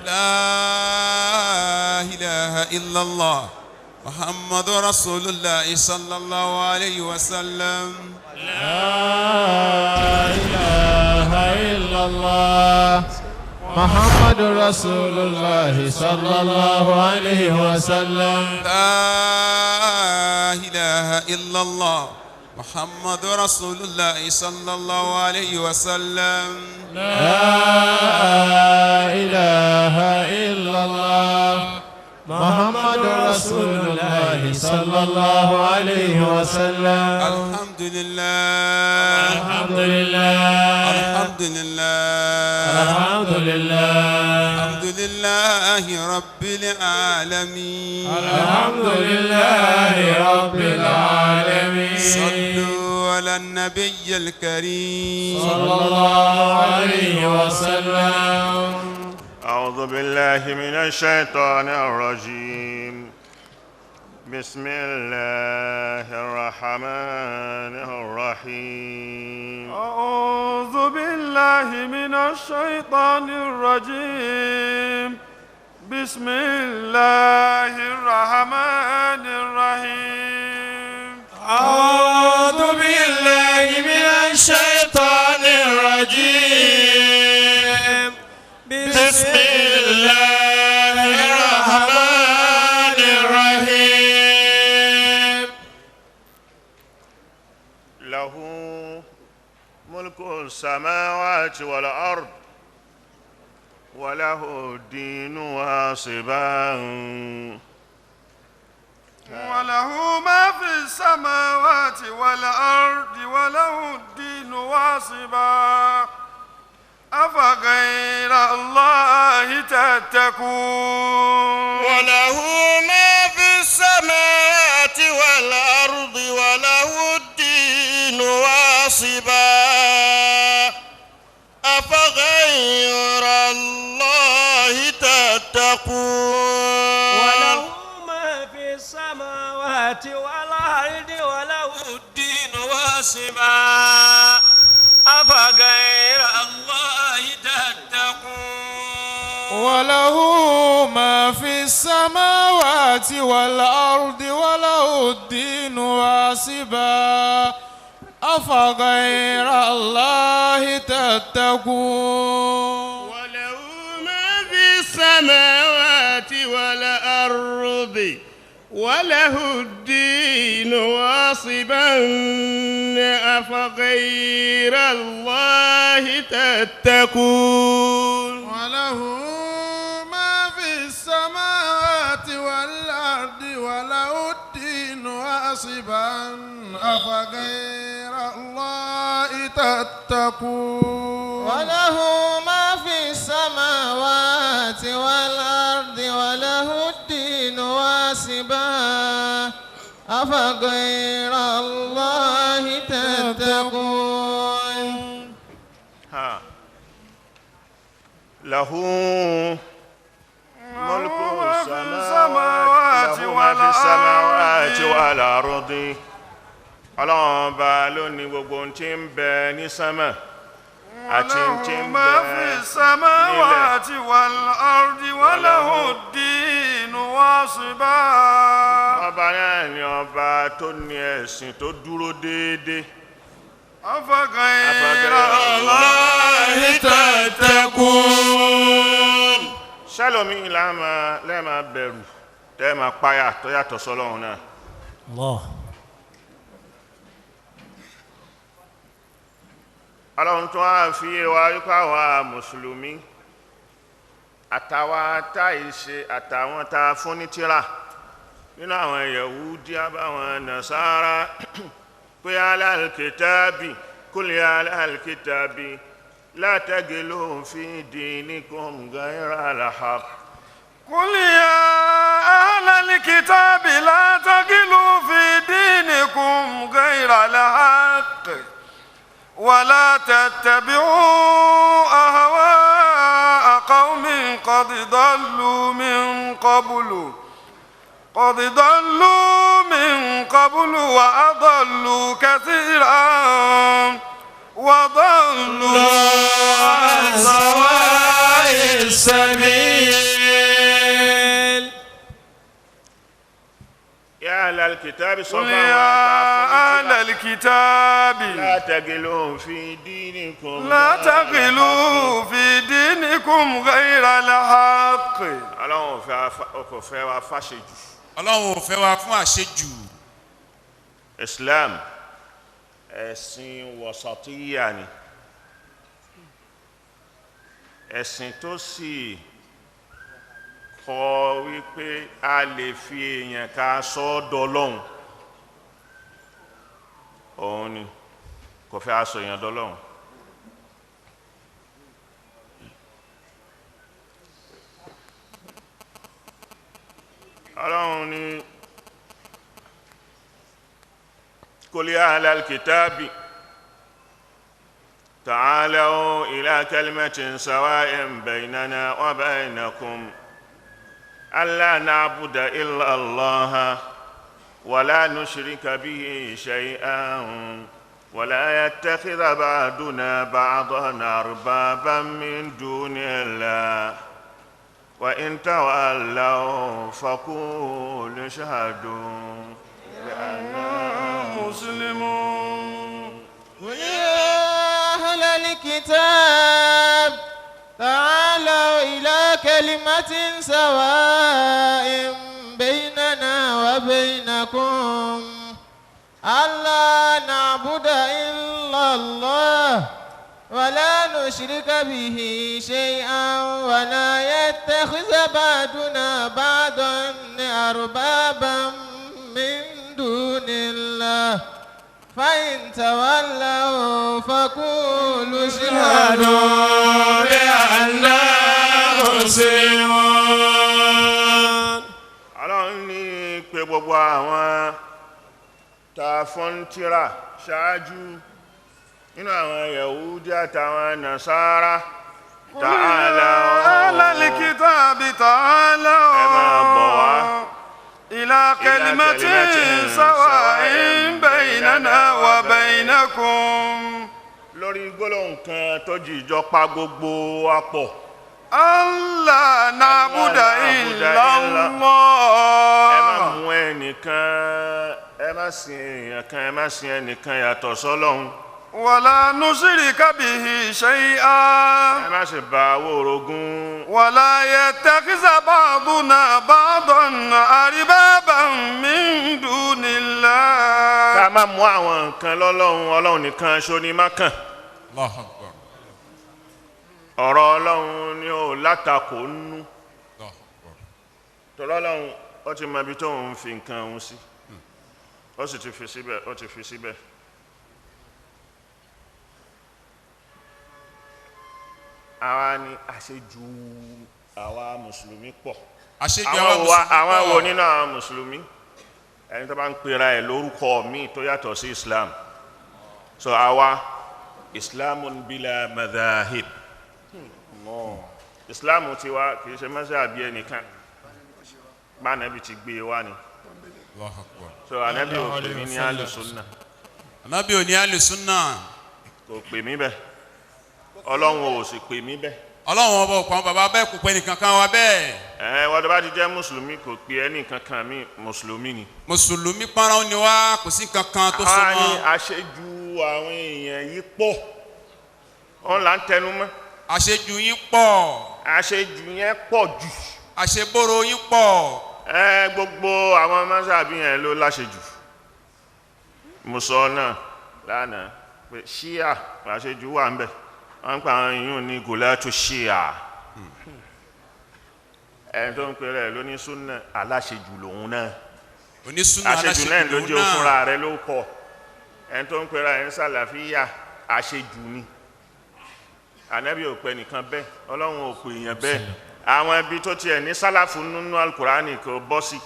لا إله إلا الله محمد رسول الله صلى الله عليه وسلم. لا إله إلا الله محمد رسول الله صلى الله عليه وسلم. لا إله إلا الله محمد رسول الله صلى الله عليه وسلم. لا إله إلا الله محمد رسول الله صلى الله عليه وسلم. الحمد لله الحمد لله الحمد لله الحمد لله الحمد لله رب العالمين. الحمد لله رب العالمين. صلوا على النبي الكريم صلى الله عليه وسلم. أعوذ بالله من الشيطان الرجيم. بسم الله الرحمن الرحيم. أعوذ بالله من الشيطان الرجيم. بسم الله الرحمن الرحيم. أعوذ بالله من الشيطان الرجيم. بسم الله الرحمن الرحيم. له ملك السماوات والأرض وله الدين واصبا. وله ما في السماوات والأرض وله الدين واصبا. أفغير الله تتقون. وله ما في السماوات والأرض وله الدين واصبا. أفغير الله تتقون. وله ما في السماوات والأرض وله الدين واصبا. أفغير الله تتقون. وله ما في السماوات والأرض وله الدين واصبا. أفغير الله تتقون. وله ما في السماوات والأرض وله الدين واصبا. أفغير الله تتقون. وله ما في السماوات والأرض وله الدين واصبا. أفغير الله تتقون. وله ما في السماوات والأرض وله الدين واصبا. أفغير الله تتقون. له ملك السماوات له ما في السماوات والأرض. Ọlọ́run ọba ló ní gbogbo ohun tí ń bẹ ní sánmà àti ohun tí ń bẹ ما في السماوات والأرض وله الدين واصبا. ọba náà ni ọba tó ní ẹ̀sìn tó dúró déédéé. أفغير الله تتقون. sẹ́lómi lẹ́ẹ̀ma bẹ̀rù tẹ́ẹ̀ma páyà tó yàtọ̀ sọ́lọ́run náà. Allah. Ọlọ́run tó wá fi wá wípé àwa mùsùlùmí àtàwọn táìṣe àtàwọn tá a fún ní tírà nínú àwọn Yahudi àbáwọn Nasara pé alálkìtàbí kul ya alálkìtàbí la taglu fi dinikum ghayra al-haqq. قل يا أهل الكتاب لا تغلوا في دينكم غير الحق ولا تتبعوا أهواء قوم قد ضلوا من قبل وأضلوا كثيرا وضلوا عن سواء السبيل يا أهل الكتاب قل صفا يا أهل الكتاب لا تغلوا في دينكم لا تغلوا في دينكم غير الحق. Ọlọ́run kò fẹ́ wa fàṣejù. Ọlọ́run ò fẹ́ wa fún àṣejù. Islam ẹ̀sìn wasatiyya ni, ẹ̀sìn tó sì kọ́ wípé a lè fi èèyàn ká sọ́dọ̀ Ọlọ́run, òun ni kò fẹ́ aṣọ èèyàn dọ́lọ́run. Ọlọ́run ni قل يا أهل الكتاب تعالوا إلى كلمة سواء بيننا وبينكم ألا نعبد إلا الله ولا نشرك به شيئا ولا يتخذ بعضنا بعضا أربابا من دون الله وإن تولوا فقولوا اشهدوا بأننا مسلمون. قل يا أهل الكتاب تعالوا إلى كلمة سواء بيننا وبينكم ألا نعبد إلا الله ولا نشرك به شيئا ولا يتخذ بعضنا بعضا أربابا من دون الله فإن تولوا فقولوا اشهدوا بأننا مسلمون. Ọlọ́run ní pé gbogbo àwọn tá a fún tírà ṣáájú nínú àwọn Yahudi àtàwọn Nasara ta'alaw أهل الكتاب تعالوا إلى كلمة سواء بيننا وبينكم. lórí gbólóhùn kan tó jìjọ pa gbogbo wa pọ̀. ألا نعبد إلا ẹ má الله mú ẹnìkan, ẹ má sìn èèyàn kan, ẹ má sìn ẹnìkan yàtọ̀ sọ́lọ́hun. ولا نشرك به شيئا ẹ má sì bá owó orogún. ولا يتخذ بعضنا بعضا أربابا من دون الله. ká má mú àwọn nǹkan lọ́lọ́hun, Ọlọ́run nìkan ṣo ni má kàn. Allahu Akbar. ọ̀rọ̀ Ọlọ́run ni ó látakò nínú. Allahu Akbar. tọ́lọ́lọ́run ó ti mọ ibi tó ń fi nǹkan òun sí, ó sì ti fi síbẹ̀, ó ti fi síbẹ̀. àwa ni àṣejù àwa mùsùlùmí pọ̀. Àṣejù àwọn mùsùlùmí àwọn wo pọ̀. nínú àwọn mùsùlùmí ẹni tó bá ń pera ẹ̀ lórúkọ míì tó yàtọ̀ sí Islam, so àwa Islamun bila madhahib. Islam tiwa kì í ṣe mazhabi ẹnìkan, bá Ànábì ti gbé wá ni. Allahu Akbar. So Ànábì ò pè mí ní alùsùnà, Ànábì ò ní alùsùnà. kò pè mí bẹ́ẹ̀, Ọlọ́run ò sì pè mí bẹ́ẹ̀. Ọlọ́run ọba òpá bàbá bẹ́ẹ̀ kò pẹ́ nìkan kan wa bẹ́ẹ̀. wọ́n tó bá ti jẹ́ mùsùlùmí kò pè ẹnìkan kan mí mùsùlùmí ni. Mùsùlùmí pọ́nrán ni wá, kò sí nǹkan kan tó so àwa ni mọ́. àṣejù àwọn èèyàn yìí pọ̀, wọ́n là ń tẹnu mọ́. Àṣejù yín pọ̀, àṣejù yẹn pọ̀ jù. àṣeboro yín pọ̀. Gbogbo àwọn mọ́sáàbí yẹn ló láṣejù. mo sọ náà lánàá pé ṣíà àṣejù wà ń bẹ̀, wọ́n ń pa àwọn èèyàn ní gòlátù ṣíà. ẹni tó ń pè rẹ̀ lóní súnà aláṣejù lòun náà. Onísùnà àṣejù náà ló jẹ́ lòun òfúnra rẹ̀ ló kọ. ẹni tó ń pè rẹ̀ ń sàlàfíà àṣejù ni. Ànábì ò pè nìkan bẹ́ẹ̀, Ọlọ́run ò pè èèyàn bẹ́ẹ̀. àwọn ibi tó tiẹ̀ ní sálàfù nínú alukurani kò bọ́ sí.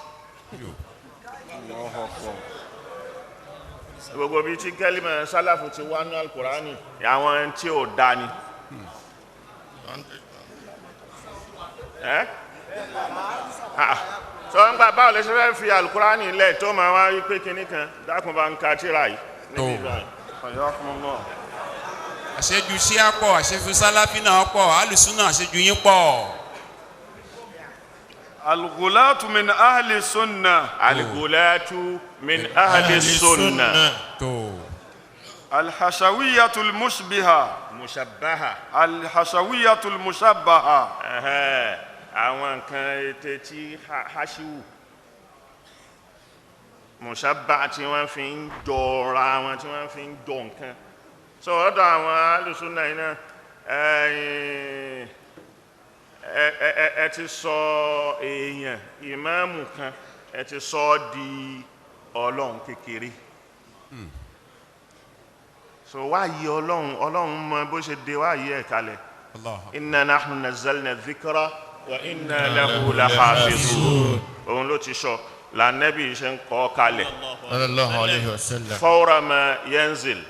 gbogbo bíi tí kẹ́límà sálàfù ti wá nínú alukurani àwọn tí ò da ni. sọ ń gbà báwo lè ṣe fẹ́ fi alukurani lẹ̀ tó máa wá wípé kinní kan dákun bá ń ka tíra yìí níbi ìgbà yìí. àṣejù ṣíà pọ̀ àṣejù sálàfí náà pọ̀ alùsùnà àṣejù yín pọ̀. الغلاة من أهل السنة. الغلاة من أهل السنة. الحشوية المشبهة. مشبهة. الحشوية المشبهة. àwọn nǹkan ètè tí hashiwu mushabba tí wọ́n fi ń jọra wọn tí wọ́n fi ń jọ nǹkan so ọ̀dọ̀ àwọn alùsùnà iná ẹ ti sọ èèyàn ìmáàmù kan ẹ ti sọ di ọlọ́run kékeré so wáyé ọlọ́run mọ bó ṣe dé wáyé ẹ̀ kalẹ̀ inna nahnu nazzalna dhikra wa inna lahu lahafizun òun ló ti sọ lànàbí ṣe ń kọ́ kalẹ̀ sallallahu alayhi wa sallam fawra ma yanzil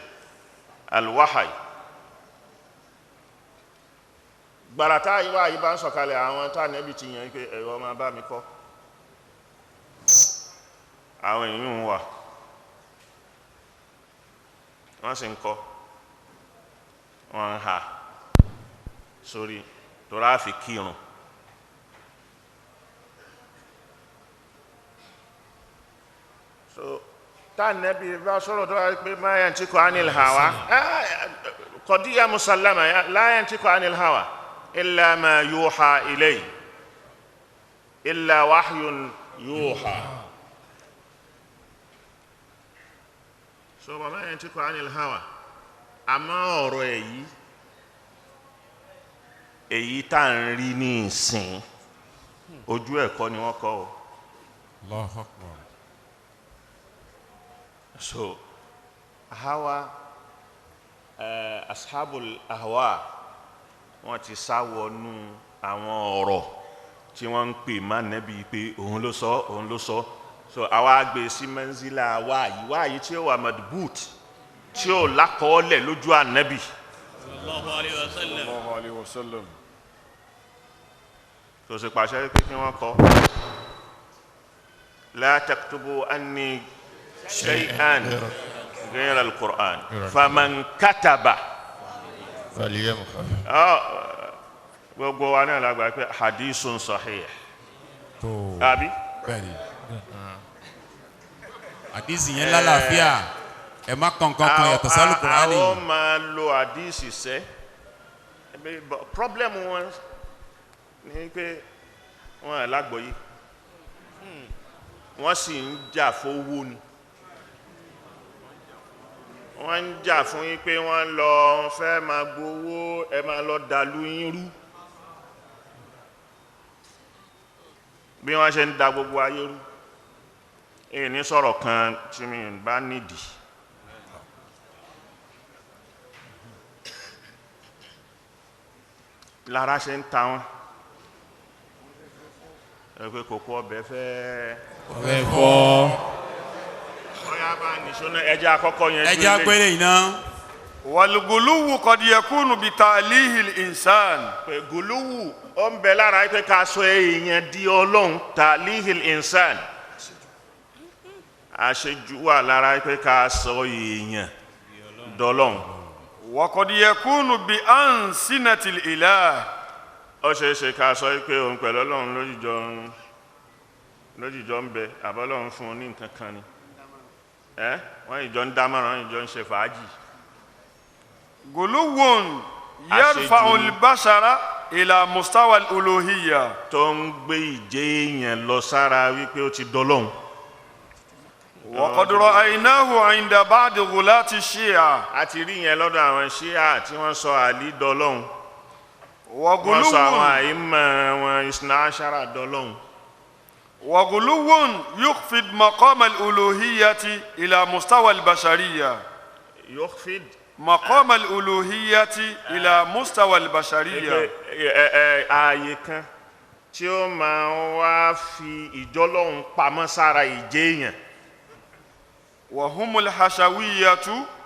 alwahay gbarata ìwà yìí bá ń sọ̀kalẹ̀ àwọn tá nẹ́bí ti yàn pé ẹ̀rọ máa bá mi kọ́ àwọn èèyàn wà wọ́n sì ń kọ́ wọ́n ń ha sórí tó ráfi kírun so tá nẹ́bí bá sọ̀rọ̀ tó wá pé ma yantiqu anil hawa qadiyya musallama la yantiqu anil hawa illa ma yuha ilayhi illa wahyun yuha so wa ma yantiqu anil hawa àmọ́ ọ̀rọ̀ èyí tá ń rí ní ìsìn ojú ẹ̀kọ́ ni wọ́n kọ́ o Allahu Akbar. so hawa ashabul ahwa wọ́n ti sáwọnú àwọn ọ̀rọ̀ tí wọ́n ń pè má nẹ́bí pé òun ló sọ so àwa gbé sí manzila wáyí tí ó wà madbut tí ó lákọọ́lẹ̀ lójú ànẹ́bí sallallahu alayhi wa sallam tó sì pàṣẹ pé kí wọ́n kọ́ la taktubu anni shay'an ghayra al-Qur'an faman kataba gbogbo wa náà lágbà pé hadithun sahih àbí bẹ́ẹ̀ni àdísì yẹn lálàáfíà ẹ má kankan kan yàtọ̀ sálù Kùránì. àwọn máa lo àdísì sẹ́ problem wọn ní pé wọn lágbọ́yé wọ́n sì ń jà fówó ni wọ́n ń jà fún yín pé wọ́n lọ fẹ́ máa gbowó ẹ máa lọ dàlú yín rú bí wọ́n ṣe ń da gbogbo ayé rú èyí ní sọ̀rọ̀ kan tí mi bá nídìí lára ṣe ń ta wọn ẹgbẹ́ kòkó ọbẹ̀ fẹ́ fọ́ ọ̀yá bá nìṣọ́nà ẹjẹ́ àkọ́kọ́ yẹn ẹjẹ́ agbélé iná والغلو قد يكون بتأليه الإنسان. pé gùlúwù ó ń bẹ lára pé ká sọ èèyàn di ọlọ́run ta'lihil insan àṣejù wà lára pé ká sọ èèyàn dọ́lọ́run. وقد يكون بأنسنة الإله. ó ṣeé ṣe ká sọ pé òun pẹ̀lú ọlọ́run lójijọ́ ń bẹ àbọ́lọ́run fún un ní nǹkan kan ni wọ́n ìjọ ń dámọ̀ràn ìjọ ń ṣe fàájì. غلو يرفع البشر إلى مستوى الألوهية. tó ń gbé ìjẹ́ èèyàn lọ sára wípé ó ti dọ́lọ́run. وقد رأيناه عند بعض غلاة الشيعة. a ti rí yẹn lọ́dọ̀ àwọn ṣíà tí wọ́n sọ àlí dọ́lọ́run. وغلو wọ́n sọ àwọn àìmọ̀ wọn ìsìnà àṣàrà dọ́lọ́run. وغلو يخفض مقام الألوهية إلى مستوى البشرية. يخفض مقام الألوهية إلى مستوى البشرية. ààyè kan tí ó máa wá fi ìjọlọ́run pamọ́ sára ìjẹ́ èèyàn. وهم الحشوية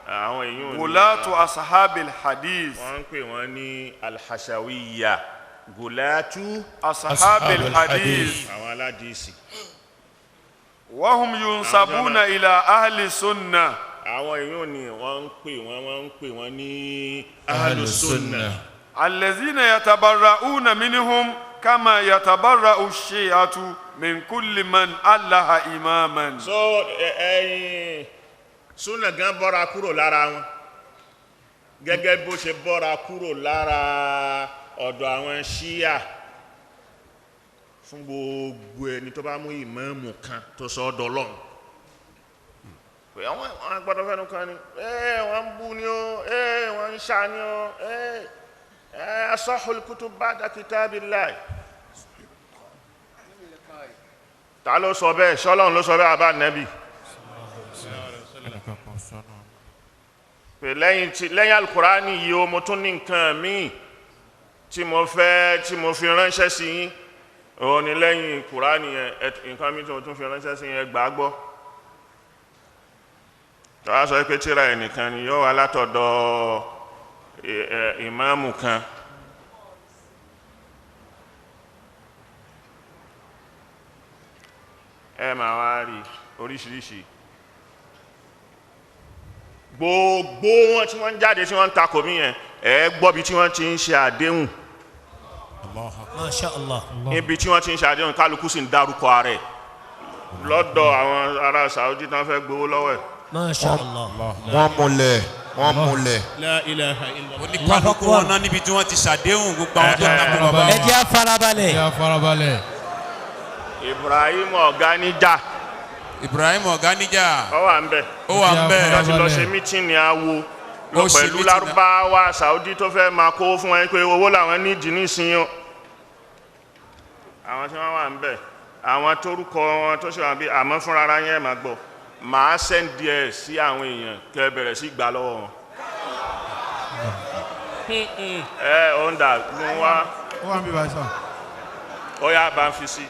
àwọn èèyàn غلاة أصحاب الحديث. wọ́n ń pè wọ́n ní alhashawiya gulatu أصحاب الحديث. àwọn aládìsí. وهم ينسبون إلى أهل السنة. àwọn èèyàn ni wọ́n ń pè wọ́n ní ahlus sunnah. الذين يتبرؤون منهم كما يتبرأ الشيعة من كل من أله إماما. so sunna gan bọ́ra kúrò lára wọn gẹ́gẹ́ bó ṣe bọ́ra kúrò lára ọ̀dọ̀ àwọn ṣíà fún gbogbo ẹni tó bá mú ìmáàmù kan tó sọ ọ́dọ̀ Ọlọ́run pé àwọn agbọ́dọ̀ fẹ́nu kan ni wọ́n ń bú ni ó wọ́n ń ṣá ni ó asahul kutub ba'da kitabillah. ta ló sọ bẹ́ẹ̀ ṣọ́lọ́run ló sọ bẹ́ẹ̀ àbá nẹ́bì pé lẹ́yìn alukurani yìí o mo tún ní nǹkan míì tí mo fi ránṣẹ́ sí yín òun ni lẹ́yìn kurani yẹn nǹkan míì tí mo tún fi ránṣẹ́ sí yín gbàgbọ́ tó wá sọ pé tírà ẹnìkan ni yóò wá látọ̀dọ̀ ìmáàmù kan ẹ máa wá rí oríṣiríṣi gbogbo wọn tí wọ́n ń jáde tí wọ́n ń takò mí yẹn ẹ gbọ́ bí tí wọ́n ti ń ṣe àdéhùn Masha Allah. ibi tí wọ́n ti ń ṣe àdéhùn kálukú sì ń dárúkọ ààrẹ lọ́dọ̀ àwọn ará Saudi tí wọ́n fẹ́ gbowó lọ́wọ́ ẹ̀. Masha Allah. wọ́n múlẹ̀. La ilaha illallah. oníkálukú wọn náà níbi tí wọ́n ti ṣàdéhùn gbogbo àwọn tó takò bàbá wọn. ẹ jẹ́ á farabalẹ̀. Ibrahim Ọ̀gáníjà Ibrahim Ọ̀gáníjà ó wà ń bẹ̀ láti lọ ṣe mítìnì awo lọ pẹ̀lú lárúbáwá Saudi tó fẹ́ máa kó fún wọn pé owó làwọn nídìí nísìnyí àwọn tí wọ́n wà ń bẹ̀ àwọn tórúkọ wọn tó ṣe wọn bí àmọ́ fúnra ara yẹn máa gbọ́ màá sẹ́ndì ẹ̀ sí àwọn èèyàn kẹ́ bẹ̀rẹ̀ sí gbà lọ́wọ́ wọn. ó ń dà gún wá ó wà ń bí báyìí sọ. ó yá bá ń fi sí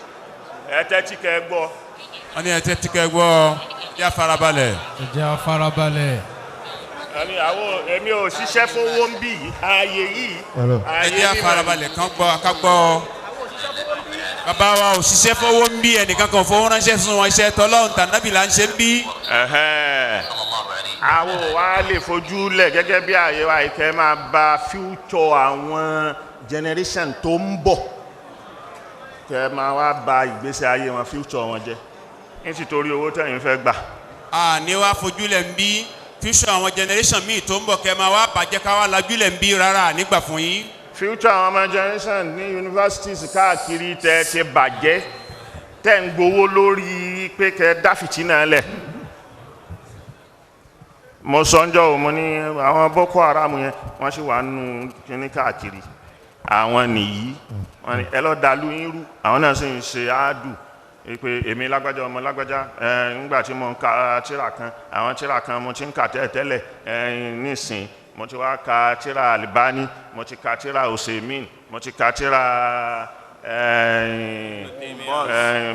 ẹ tẹ́tí kẹ́ gbọ́. wọ́n ní ẹ tẹ́tí kẹ́ gbọ́ yá farabalẹ̀. ẹ jẹ́ á farabalẹ̀. èmi ò ṣiṣẹ́ fowó ń bì yìí ààyè yìí. ẹ jẹ́ á farabalẹ̀ kán gbọ́ ká gbọ́. bàbá wa ò ṣiṣẹ́ fowó ń bí ẹnìkan kan fowó ránṣẹ́ fún wọn iṣẹ́ tọ́lọ́run tànábì là ń ṣe ń bí. àwọn wa lè fojú lẹ̀ gẹ́gẹ́ bí ààyè wa ìkẹ́ máa ba future àwọn generation tó ń bọ̀ kẹ́ máa wá ba ìgbésí ayé wọn future wọn jẹ́ nítorí owó tẹ̀yin fẹ́ gbà. ní wàá fojúlẹ̀ ń bí future àwọn generation míì tó ń bọ̀ kẹ́ máa wá bàjẹ́ ká wá lajúlẹ̀ ń bí rárá nígbà fún yín. future àwọn ọmọ generation ní universities káàkiri tẹ́ ti bàjẹ́ tẹ́ ń gbowó lórí pé kẹ́ dá fìtínà lẹ̀. mo sọ ń jọ òun mo ní àwọn Boko Haram yẹn wọ́n sì wà nù kíní káàkiri àwọn nìyí wọ́n ní ẹ lọ́ọ́ dalú yín rú àwọn náà sì ń ṣe áádù pé èmi lágbájá ọmọ lágbájá nígbà tí mo ń ka tírà kan àwọn tírà kan mo ti ń kà tẹ́lẹ̀ nísìn mo ti wá ka tírà Albani mo ti ka tírà Usaimin mo ti ka tírà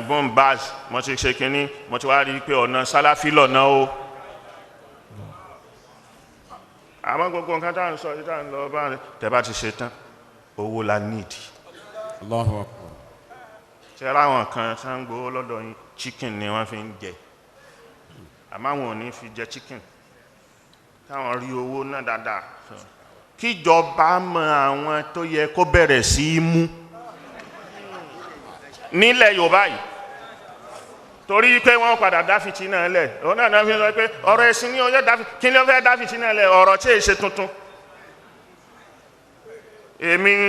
Bin Baz mo ti ṣe kínní mo ti wá rí i pé ọ̀nà sálàfí lọ́nà o. àmọ́ gbogbo nǹkan tá à ń sọ yìí tá à ń lọ bá tẹ́ bá ti ṣe tán owó la nídìí. Allahu Akbar. tẹ́ra àwọn kan tí wọ́n ń gbowó lọ́dọ̀ yín chicken ni wọ́n fi ń jẹ àmọ́ àwọn ò ní fi jẹ chicken táwọn rí owó náà dáadáa kíjọba mọ àwọn tó yẹ kó bẹ̀rẹ̀ sí í mú nílẹ̀ Yorùbá yìí torí pé wọ́n padà dá fìtínà lẹ̀ òun náà náà fi sọ pé ọ̀rọ̀ ẹ̀sìn ní ọjọ́ kí ni ó fẹ́ dá fìtínà lẹ̀ ọ̀rọ̀ tí èyí ṣe tuntun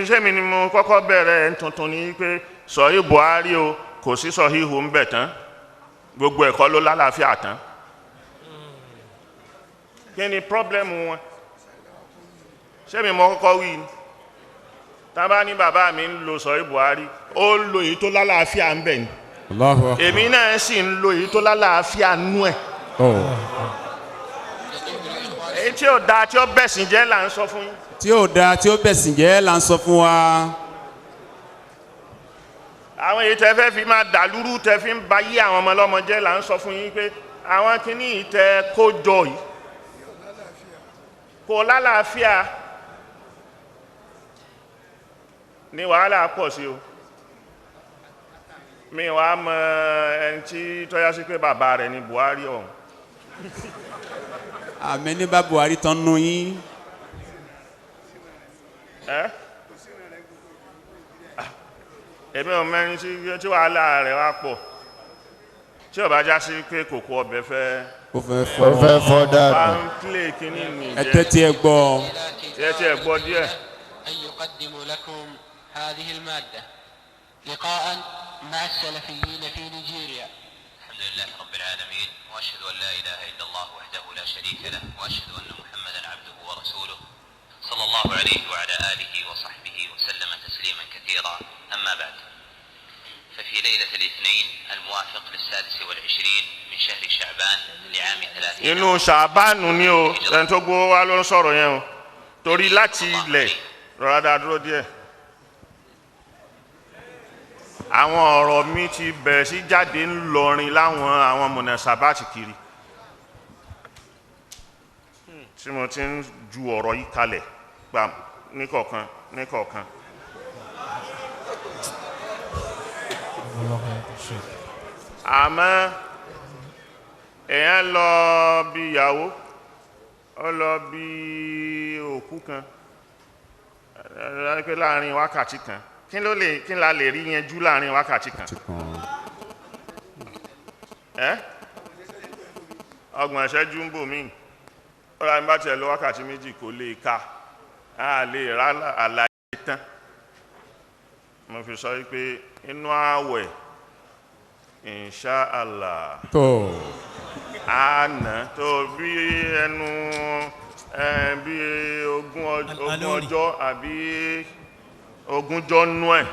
sẹ́mi ni mo kọ́kọ́ bẹ̀rẹ̀ ẹ̀ tuntun ní pé sọ̀hí Buhari o kò sí sọ̀hí ihò ń bẹ̀ tán gbogbo ẹ̀kọ́ ló lálàáfíà tán kí ni pọ́blẹ́mù wọn sẹ́mi mo kọ́kọ́ wí ni tá bá ní bàbá mi ń lo sọ̀hí Buhari ó ń lo èyí tó lálàáfíà ń bẹ̀ ni èmi náà sì ń lo èyí tó lálàáfíà nú ẹ̀ èyí tí ò dáa tí ó bẹ̀sìn jẹ́ là ń sọ fún yín. tí ò dáa tí ó bẹ̀sìn jẹ́ là ń sọ fún wa. àwọn èyí tẹ́ fẹ́ fi máa dàlúrú tẹ́ fi ń ba yí àwọn ọmọ ọlọ́mọ jẹ́ là ń sọ fún yín pé àwọn kìíní yìí tẹ́ kó jọ yìí kò lálàáfíà ní wàhálà pọ̀ sí o mi wàá mọ ẹni tí tọ́já sí pé bàbá rẹ̀ ní Buhari ọ̀hún àmì ní bá Buhari tán nù yín. èmi ò mẹ́rin tí wàhálà rẹ̀ wá pọ̀ tí ó bá já sí pé kòkó ọbẹ̀ fẹ́ ó fẹ́ fọ́ bá dànù. ń kílè kíní mi ẹ jẹ́ tẹ́tí ẹ gbọ́. tí ẹ gbọ́ díẹ̀. أن يقدموا لكم هذه المادة لقاء مع السلفيين في نيجيريا. الحمد لله رب العالمين وأشهد أن لا إله إلا الله وحده لا شريك له وأشهد أن محمدا عبده ورسوله صلى الله عليه وعلى آله وصحبه وسلم تسليما كثيرا. أما بعد، ففي ليلة الاثنين الموافق ل26 من شهر شعبان لعام 30 inú ṣàbánù ni o ẹni tó gbówó wá ló ń sọ̀rọ̀ yẹn o torí láti ilẹ̀ rọra dá dúró díẹ̀. àwọn ọ̀rọ̀ mi ti bẹ̀rẹ̀ sí jáde ńlọrin láwọn àwọn mọ̀nà sábàtì kiri tí mo ti ń ju ọ̀rọ̀ yìí kalẹ̀ gbà níkọ̀ọ̀kan níkọ̀ọ̀kan. àmọ́ èèyàn lọ bí ìyàwó ó lọ bí òkú kan pé láàrin wákàtí kan kí la lè rí yanjú láàrin wákàtí kan ọgbọ̀n ìṣẹ́jú ń bò míì ó ra ní bá tiẹ̀ lọ wákàtí méjì kò lè ka a lè rà àlàyé tán. mo fi sọ wípé inú ààwẹ̀ inshallah tó àná tó bí ẹnu bí ogún ọjọ́ àbí ogúnjọ́ nú ẹ̀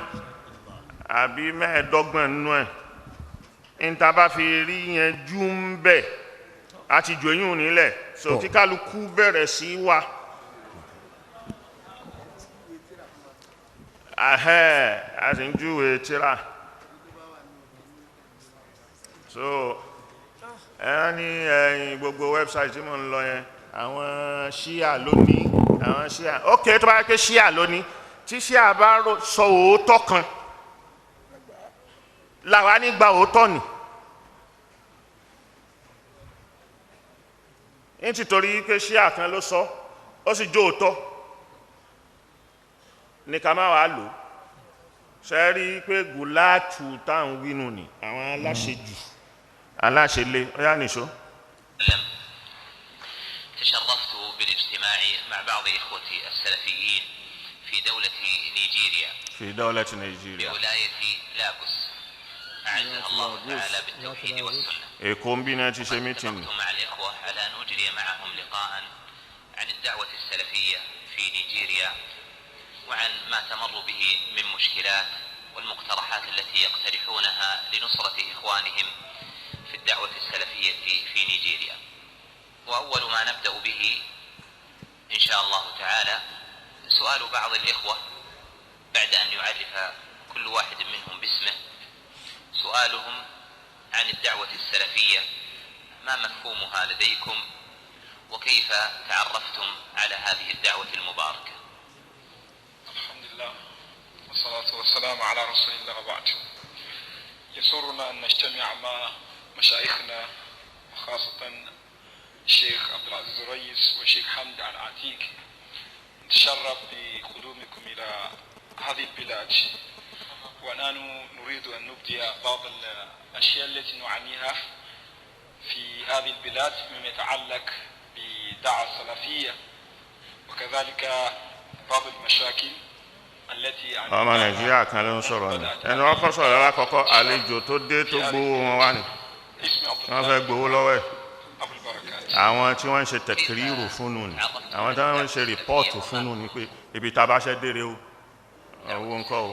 àbí mẹ́ẹ̀ẹ́dọ́gbọ̀n nú ẹ̀ níta bá fi rí yẹn jú ń bẹ̀ àti jù eyín nílẹ̀ so kí kálukú bẹ̀rẹ̀ sí wà a sì ń júwe tíra so ẹ̀yán ní ẹ̀yìn gbogbo website tí mo ń lọ yẹn àwọn ṣíà lónìí àwọn ṣíà ok tó bá yẹ pé ṣíà lónìí tí ṣíà bá sọ òótọ́ kan làwa nígbà òótọ́ ni ní títorí pé ṣíà kan ló sọ ó sì jó òótọ́ ní ká má wàá lò ṣe rí pé gùláàtù táwọn wínú ni àwọn aláṣejù aláṣelé ọyá nìṣó. تشرفت بالاجتماع مع بعض إخوتي السلفيين في دولة نيجيريا بولاية لاغوس أعزها الله تعالى بالتوحيد والسنة. اتفقت مع الإخوة على أن أجري معهم لقاء عن الدعوة السلفية في نيجيريا وعن ما تمر به من مشكلات والمقترحات التي يقترحونها لنصرة إخوانهم في الدعوة السلفية في نيجيريا. وأول ما نبدأ به إن شاء الله تعالى سؤال بعض الإخوة بعد أن يعرف كل واحد منهم باسمه، سؤالهم عن الدعوة السلفية، ما مفهومها لديكم وكيف تعرفتم على هذه الدعوة المباركة؟ الحمد لله والصلاة والسلام على رسول الله وبعد. يسرنا أن نجتمع مع مشايخنا وخاصة الشيخ عبد العزيز الرئيس والشيخ حمد العتيق. نتشرف بقدومكم إلى هذه البلاد ونحن نريد أن نبدي بعض الأشياء التي نعانيها في هذه البلاد مما يتعلق بالدعوة السلفية وكذلك بعض المشاكل التي ọmọ nàìjíríà kan ló ń sọ̀rọ̀ ni ẹni wọ́n kọ́ sọ̀rọ̀ lákọ̀ọ́kọ́ àlejò tó dé tó gbowó wọn wá ní wọ́n fẹ́ gbowó lọ́wọ́ ẹ̀ àwọn tí wọ́n ń ṣe tẹ̀kírìrù fúnnu ni àwọn tí wọ́n ń ṣe rìpọ́ọ̀tù fúnnu ni pé ibi tá a bá ṣe dére o owó ń kọ́ o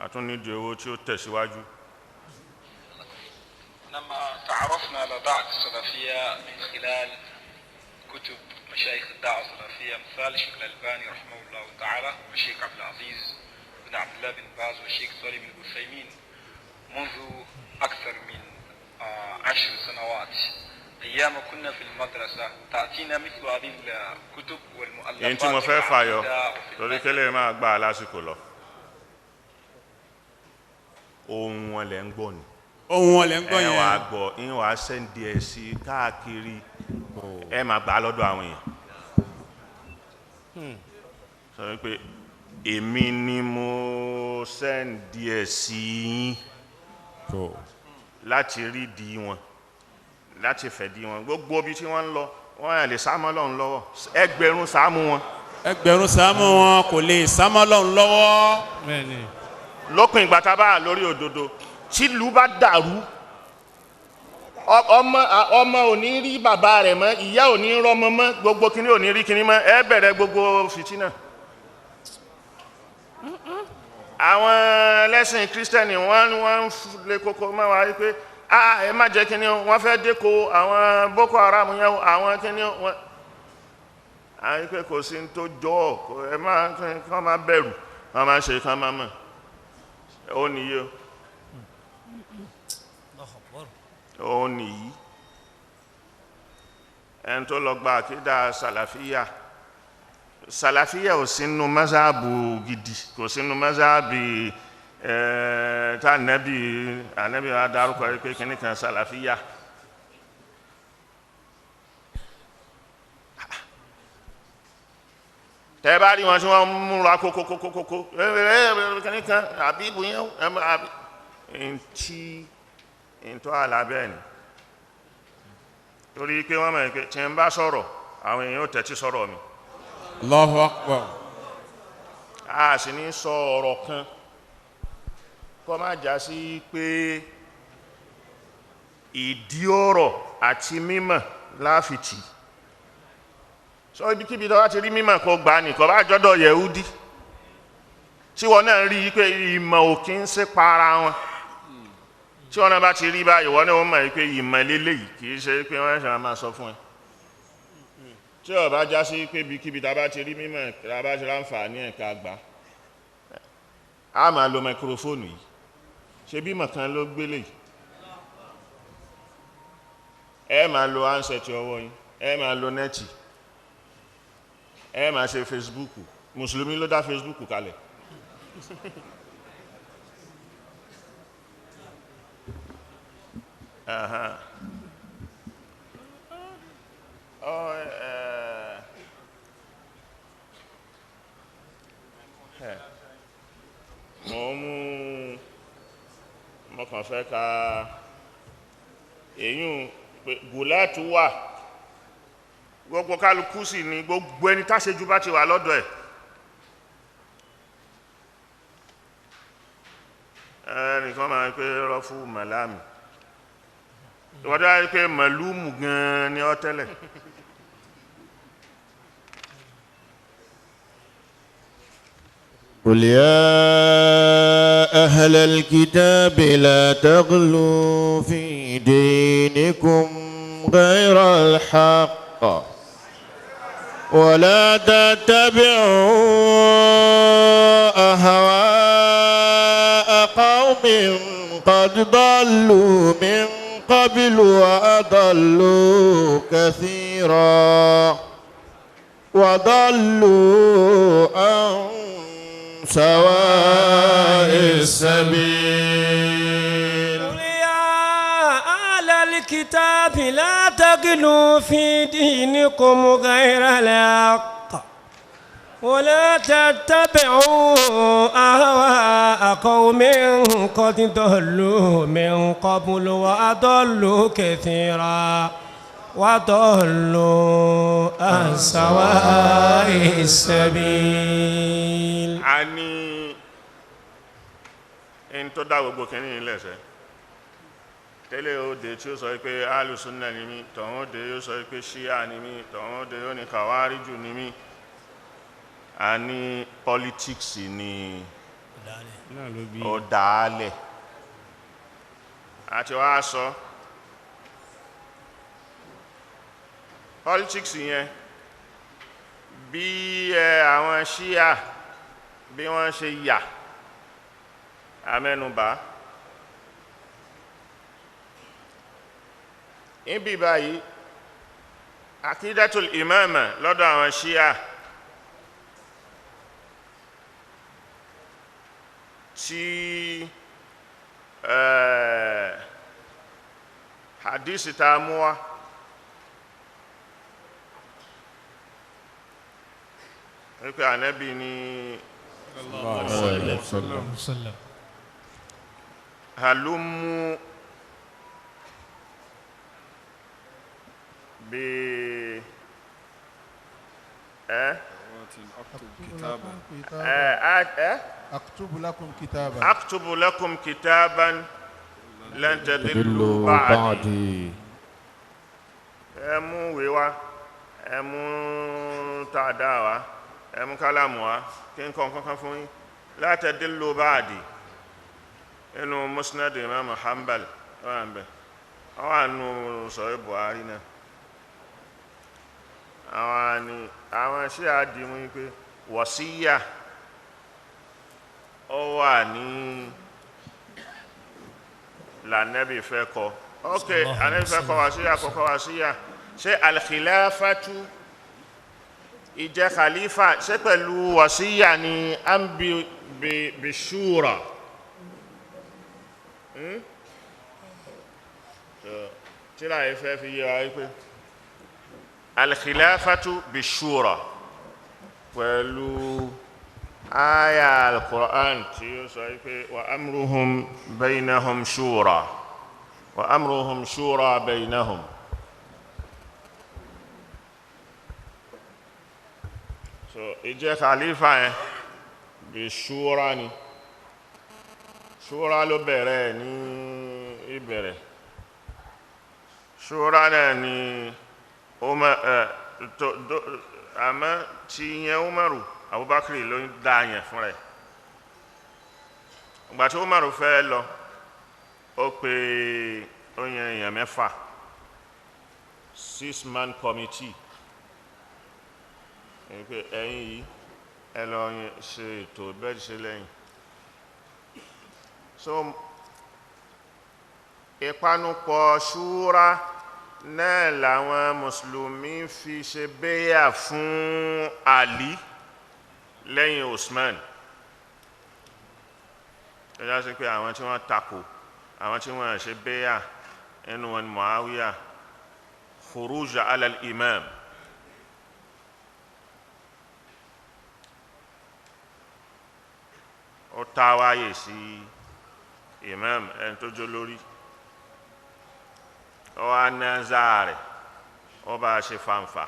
àtúndì owó tí ó tẹ̀síwájú. لما تعرفنا على دعوة السلفية من خلال كتب مشايخ الدعوة السلفية مثال الشيخ الألباني رحمه الله تعالى والشيخ عبد العزيز بن عبد الله بن باز والشيخ صالح بن عثيمين منذ أكثر من 10 سنوات أيام كنا في المدرسة تأتينا مثل هذه الكتب والمؤلفات. أنت مفافايو torí kele máa gba lásìkò lọ ohun wọn lẹ ń gbọ́ ni ohun wọn lẹ ń gbọ́ ẹ yẹn. wàá gbọ́ ń wàá sẹ́ndì ẹ̀ sí káàkiri ẹ máa gbà á lọ́dọ̀ àwọn èèyàn sọ wípé èmi ni mo sẹ́ndì ẹ̀ sí yín láti rí di wọn láti fẹ̀ di wọn gbogbo ibi tí wọ́n ń lọ wọ́n yà lè sámọ́ lọ́hùn lọ́wọ́ ẹgbẹ̀rún sáàmù wọn. ẹgbẹ̀rún sáàmù wọn kò lè sámọ́ lọ́hùn lọ́wọ́. lópin ìgbà tá a bá lórí òdodo tìlú bá dàrú ọmọ ò ní rí bàbá rẹ̀ mọ́ ìyá ò ní rọ́mọ mọ́ gbogbo kíní ò ní rí kíní mọ́ ẹ bẹ̀rẹ̀ gbogbo fìtínà. àwọn ẹlẹ́sìn kírísítẹ́nì wọ́n ń lé koko mọ́ wa wípé ẹ má jẹ́ kíní wọ́n fẹ́ déko àwọn Boko Haram yẹn àwọn kíní wọn àwọn pé kò sí tó jọ ẹ má kán má bẹ̀rù kán má ṣe kán má mọ̀ ó nìyí ó nìyí ẹni tó lọ gba àkídà sàlàfíà ò sínú mọ́sáàbù gidi kò sínú mọ́sáàbù tá ànábì adárúkọ pé kíní kan sàlàfíà tẹ́ bá rí wọn tí wọ́n múra kókókókókó kíní kan àbí ìbùyẹn àbí ìntọ́ àlàbẹ́ ni torí pé wọ́n mọ̀ pé tí ń bá sọ̀rọ̀ àwọn èèyàn ò tẹ́tí sọ̀rọ̀ mi. Allahu Akbar. a sì ní sọ ọ̀rọ̀ kan kó má já sí pé ìdí ọ̀rọ̀ àti mímọ̀ láfìtì sọ ibikíbi tó bá ti rí mímọ̀ kó gbà ní kó bá jọ́dọ̀ Yẹhudi tí wọ́n náà rí pé ìmọ̀ ò kí ń ṣe para wọn tí wọ́n náà bá ti rí báyìí wọ́n náà wọ́n mọ̀ pé ìmọ̀ lélẹ́yìí kì í ṣe pé wọ́n ṣe máa sọ fún ẹ tí ó bá já sí pé ibikíbi tá bá ti rí mímọ̀ tá bá ti ráǹfààní ẹ̀ka gbà á máa lo máikrófóònù yìí ṣe bímọ̀ kan ló gbélé yìí ẹ máa lo handset ọwọ́ yín ẹ máa lo nẹ́ẹ̀tì ẹ máa ṣe Facebook mùsùlùmí ló dá Facebook kalẹ̀ mo kàn fẹ́ ka èyún pé gùlátù wà gbogbo kálukú sì ni gbogbo ẹni táṣejú bá ti wà lọ́dọ̀ ẹ̀ ẹnìkan máa ń pé rọ́fù màlámì ìwọ́dá rí pé màlúùmù gan ni ọ tẹ́lẹ̀ قل يا أهل الكتاب لا تغلوا في دينكم غير الحق ولا تتبعوا أهواء قوم قد ضلوا من قبل وأضلوا كثيرا وضلوا عن سواء السبيل قل يا أهل الكتاب لا تغلوا في دينكم غير الحق ولا تتبعوا أهواء قوم قد ضلوا من قبل وأضلوا كثيرا وضلوا عن سواء السبيل. a ní ẹni tó dá gbogbo kìíní nílẹ̀ sẹ́ tẹ́lẹ̀ òde tí ó sọ pé alùsùnà ni mí tọ̀hún òde yóò sọ pé ṣíà ni mí tọ̀hún òde yóò ní kàwáríjù ni mí a ní politics ni ó dálẹ̀ àti wá sọ politics yẹn bí àwọn ṣíà bí wọ́n ṣe yà amẹ́nubà níbi báyìí akidatul imama lọ́dọ̀ àwọn ṣíà tí hadisi tá mú wá wípé ànábì ní halummu bí أكتب لكم كتابا أكتب لكم كتابا لن تضلوا بعدي ẹ mú ìwé wá ẹ mú tàdá wá ẹ mú kálámù wá kí n kọ́ kankan fún yín la tadillu ba'di inú Musnad Imam Hanbal wà ń bẹ àwọn àánú Sahih Buhari náà àwọn ṣe àdìmú pé wàsíyà ó wà ní lànẹ́bì fẹ́ kọ ok ànẹ́bì fẹ́ kọ wàsíyà kọ́kọ́ wàsíyà ṣe al-khilafatu ìjẹ́ khalifa ṣe pẹ̀lú wàsíyà ni an bi shura tíra ìfẹ́ fi yẹ wáyé pé al-khilafatu bi shura pẹ̀lú aya al-Qur'an tí ó sọ pé wa amruhum baynahum shura wa amruhum shura baynahum so ìjẹ́ khalifa yẹn bí shura ni shura ló bẹ̀rẹ̀ ní ìbẹ̀rẹ̀ shura náà ni àmọ́ tí yẹn Umaru Abubakar ló ń dá yẹn fún rẹ̀ ìgbà tí Umaru fẹ́ lọ ó pe oyin èèyàn mẹ́fà 6-man committee pé ẹ̀yin yìí ẹ lọ ṣe ètò bẹ́ẹ̀ ṣe lẹ́yìn so ìpanupọ̀ ṣúra náà làwọn mùsùlùmí fi ṣe béyà fún Ali lẹ́yìn Usman ẹjá sí pé àwọn tí wọ́n takò àwọn tí wọ́n ṣe béyà ẹnu wọn Muawiya khuruj ala al-imam ó táwáyè sí imam ẹni tó jó lórí ó wá náà rẹ̀ ó bá ṣe fanfa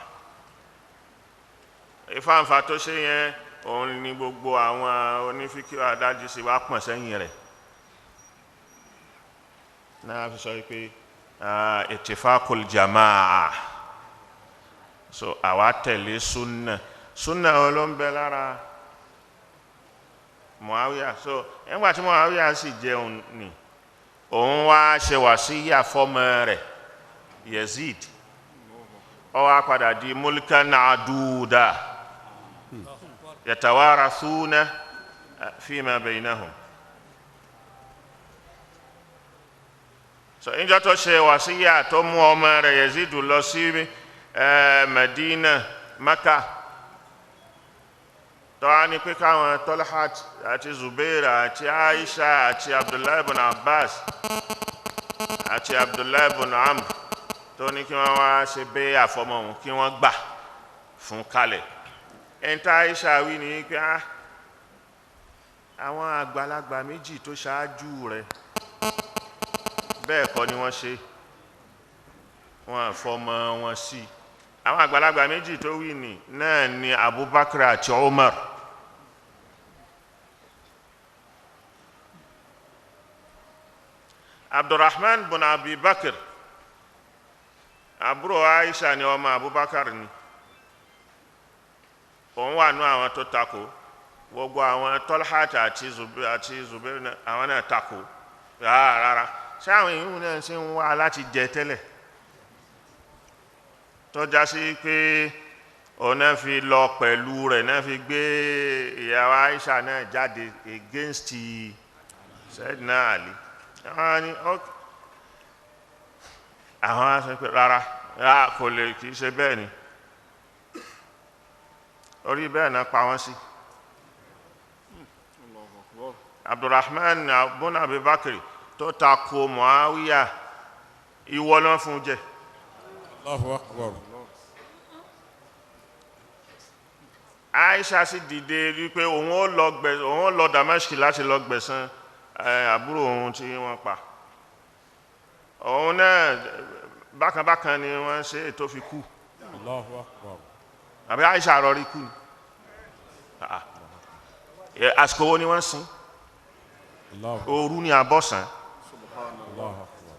ìfanfa tó ṣe yẹn òun ni gbogbo àwọn onífíkí adájú sí wá pọ̀n sẹ́yìn rẹ̀ náà fi sọ pé ittifaqul jamaa so àwa tẹ̀lé súnnà olóńbẹ lára Muawiya so ẹgbà tí Muawiya sì jẹun ni òun wá ṣe wàsíyà fọ́mọ rẹ̀ Yazid ó wá padà di mulkan aduda yatawarathuna fima baynahum so ìjọ tó ṣe wàsíyà tó mú ọmọ rẹ̀ Yazid lọ sí Medina Maka tó wá ní pé káwọn Talhat àti Zubair àti Aisha àti Abdullahi ibn Abbas àti Abdullahi ibn Amr tó ní kí wọ́n wá ṣe bẹ́ àfọmọ́ òun kí wọ́n gbà fún kalẹ̀ ẹ̀ntà Aisha wí ní pé àwọn àgbàlagbà méjì tó ṣáájú rẹ̀ bẹ́ẹ̀ kọ́ ni wọ́n ṣe wọ́n àfọmọ́ wọn sí àwọn àgbàlagbà méjì tó wí ní náà ni Abubakar àti Umar Abdurrahman bin Abi Bakr àbúrò Aisha ni ọmọ Abubakar ni òun wà ní àwọn tó takò gbogbo àwọn Talhat àti Zubair àwọn náà takò rárá ṣé àwọn èèyàn náà ṣe ń wá láti jẹ tẹ́lẹ̀ tó já sí pé òun náà fi lọ pẹ̀lú rẹ̀ náà fi gbé ìyàwó Aisha náà jáde against Sayyidina Ali àwọn aṣọ pé rárá kò lè kìí ṣe bẹ́ẹ̀ ni orí bẹ́ẹ̀ náà pa wọ́n sí Abdurrahman bin Abi Bakr tó takò Muawiya ìwọ náà fún jẹ. Allahu akbar. Aisha sì dìde wípé òun ó lọ Damascus láti lọ gbẹ̀san àbúrò òun tí wọ́n pa. Òun náà bákan ni wọ́n ṣe tó fi kú. Allahu akbar. Àbí Aisha rọrí kú ni. Àsìkò wo ni wọ́n sin? Òru ni àbọ̀sán. Allahu akbar.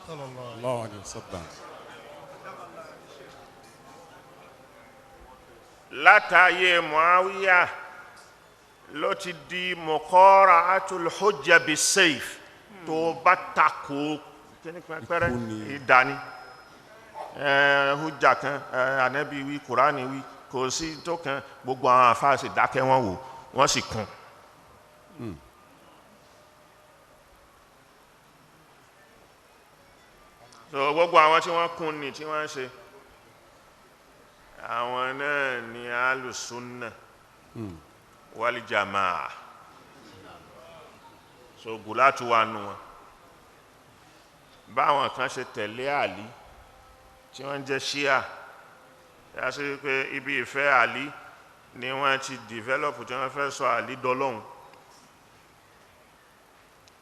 Allahu alayhi wa sallam. Látàyè Muawiya ló ti di muqara'atul hujja bis-sayf tó bá takò pẹ́rẹ́ ìdání hujja kan Ànábì wí Kùránì wí kò sí tó kan gbogbo àwọn àfáà sì dákẹ́ wọn wò wọ́n sì kún. So gbogbo àwọn tí wọ́n kún ní tí wọ́n ṣe àwọn náà ni alùsùnà wal jamaa. So gùlátù wà nù wọn báwọn kan ṣe tẹ̀lé Àlí tí wọ́n jẹ́ ṣíà yá sí pé ibi ìfẹ́ Àlí ni wọ́n ti develop tí wọ́n fẹ́ sọ Àlí dọ́lọ́hun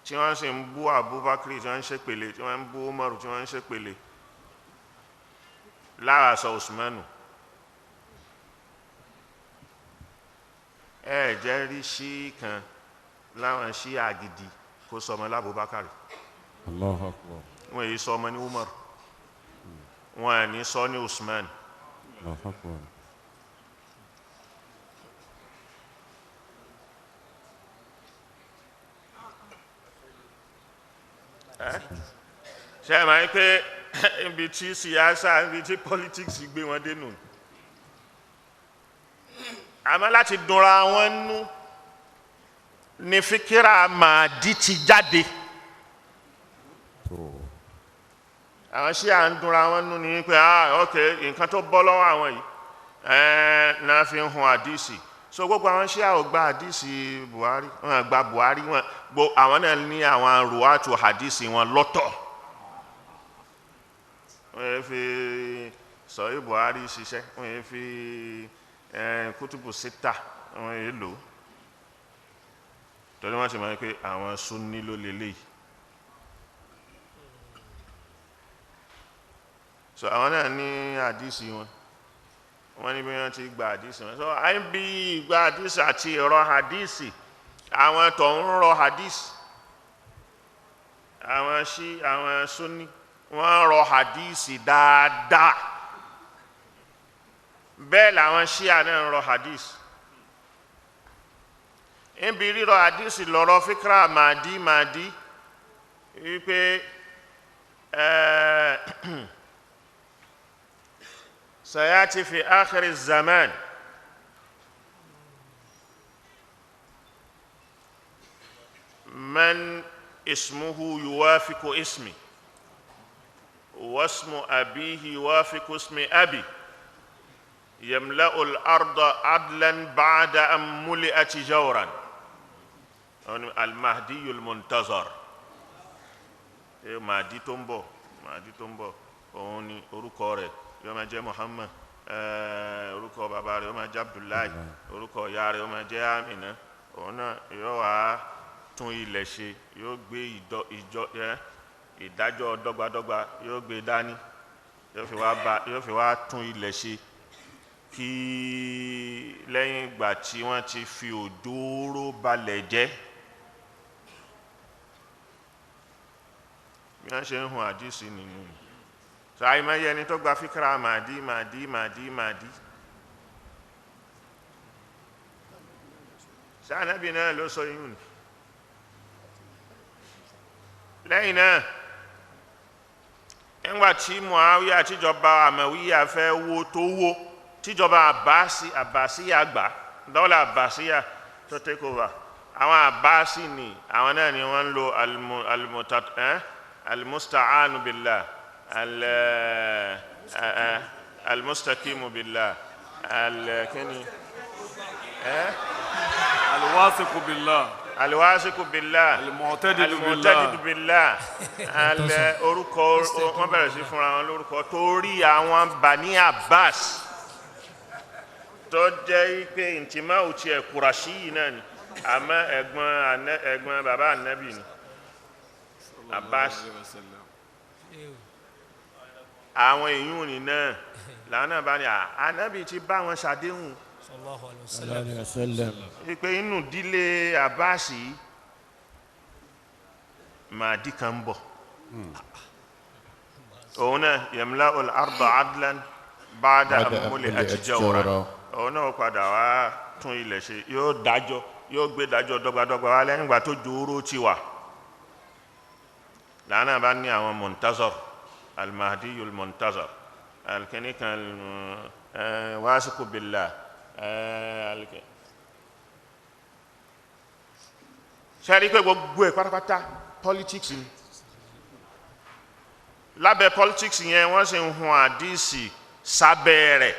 tí wọ́n sì ń bú Abubakar tí wọ́n ń ṣépèlé tí wọ́n ń bú Umaru tí wọ́n ń ṣépèlé lára sọ Usmanu. Ẹ jẹ́ rí sí kan láwọn sí àgìdì kó sọmọ lábúbákàrí. Allahu akbar. Wọ́n èyí sọmọ ní Umar wọ́n ní sọ ní Usman. Allahu akbar. Ṣé ẹ máa ń pé ibi tí siyasa ibi tí politics gbé wọn dé nù àmọ́ láti dunra wọn nú ní fíkírà Mahdi ti jáde. Àwọn sí à ń dunra wọn nú ní pé ok nǹkan tó bọ́ lọ́wọ́ àwọn yìí náà fi ń hun àdìsí. So gbogbo àwọn sí à ò gba àdìsí Buhari wọn gba Buhari wọn àwọn náà ní àwọn ruwatu àdìsí wọn lọ́tọ̀. Wọ́n yẹ fi sọ̀rọ̀ Buhari ṣiṣẹ́ wọ́n yẹ fi kútùbù síta wọ́n yẹ lò torí wọ́n ti máa ń pé àwọn Sunni ló lélẹ̀. So àwọn náà ní àdìsí wọn wọ́n ní bí wọ́n ti gba àdìsí wọn. So àyè bí ìgbà àdìsí àti ìrọ̀ àdìsí àwọn tó ń rọ àdìsí àwọn Sunni wọ́n rọ àdìsí dáadáa bẹ́ẹ̀ làwọn Ṣíà náà ń rọ hadith. Níbi rírọ hadith lọ́rọ̀ fíkra Mahdi wípé sayati fi akhir zaman man ismuhu yuwafiqu ismi wasmu abihi yuwafiqu ismi abi يملأ الأرض عدلا بعد أن ملئت جورا. المهدي المنتظر. Mahdi tó ń bọ̀ òun ni orúkọ rẹ̀ yóò máa jẹ́ Muhammad orúkọ bàbá rẹ̀ yóò máa jẹ́ Abdullahi orúkọ ìyá rẹ̀ yóò máa jẹ́ Amina òun náà yóò wá tún ilẹ̀ ṣe yóò gbé ìdájọ́ dọ́gbadọ́gba yóò gbé dání yóò fi wá tún ilẹ̀ ṣe kí lẹ́yìn ìgbà tí wọ́n ti fi òjòrò balẹ̀ jẹ́. Bí wọ́n ṣe ń hun àdìsí nínú so àìmọye ẹni tó gba fíkra Mahdi. Ṣé Ànábì náà ló sọ yìí nù? Lẹ́yìn náà nígbà tí Muawiya àtijọba Amawiya fẹ́ wó tó wó tíjọba Abbasiya gbà dọ́là Abbasiya tó take over àwọn Abbasi ni àwọn náà ni wọ́n ń lo almusta'anu billah almustaqimu billah alwasiqu billah alwasiku billah المعتدد almu'tadidu بالله billah alẹ́ orúkọ wọ́n bẹ̀rẹ̀ sí fúnra wọn lórúkọ torí àwọn Bani Abbas tó jẹ́ pé ìtìmá òtí ẹ̀ Kùràṣí yìí náà ni àmọ́ ẹ̀gbọ́n bàbá ànábì ni Abbas àwọn èèyàn ní náà lànà bá ní ànábì ti bá wọn ṣàdéhùn sallallahu alaihi wasallam pé inú dílé Abbas yìí Mahdi kan bọ̀ òun náà yamla'ul arda adlan ba'da an muli'at jawran òun náà padà wá tún ilẹ̀ ṣe yóò gbé dájọ́ dọ́gbadọ́gba wá lẹ́yìn ìgbà tó jòrò ti wà lànà bá ní àwọn muntazar al-Mahdiyul muntazar al-kinikan wasiqu billah ṣẹ́rí pé gbogbo ẹ̀ pátápátá politics ni lábẹ́ politics yẹn wọ́n sì ń hun àdísì sábẹ́ rẹ̀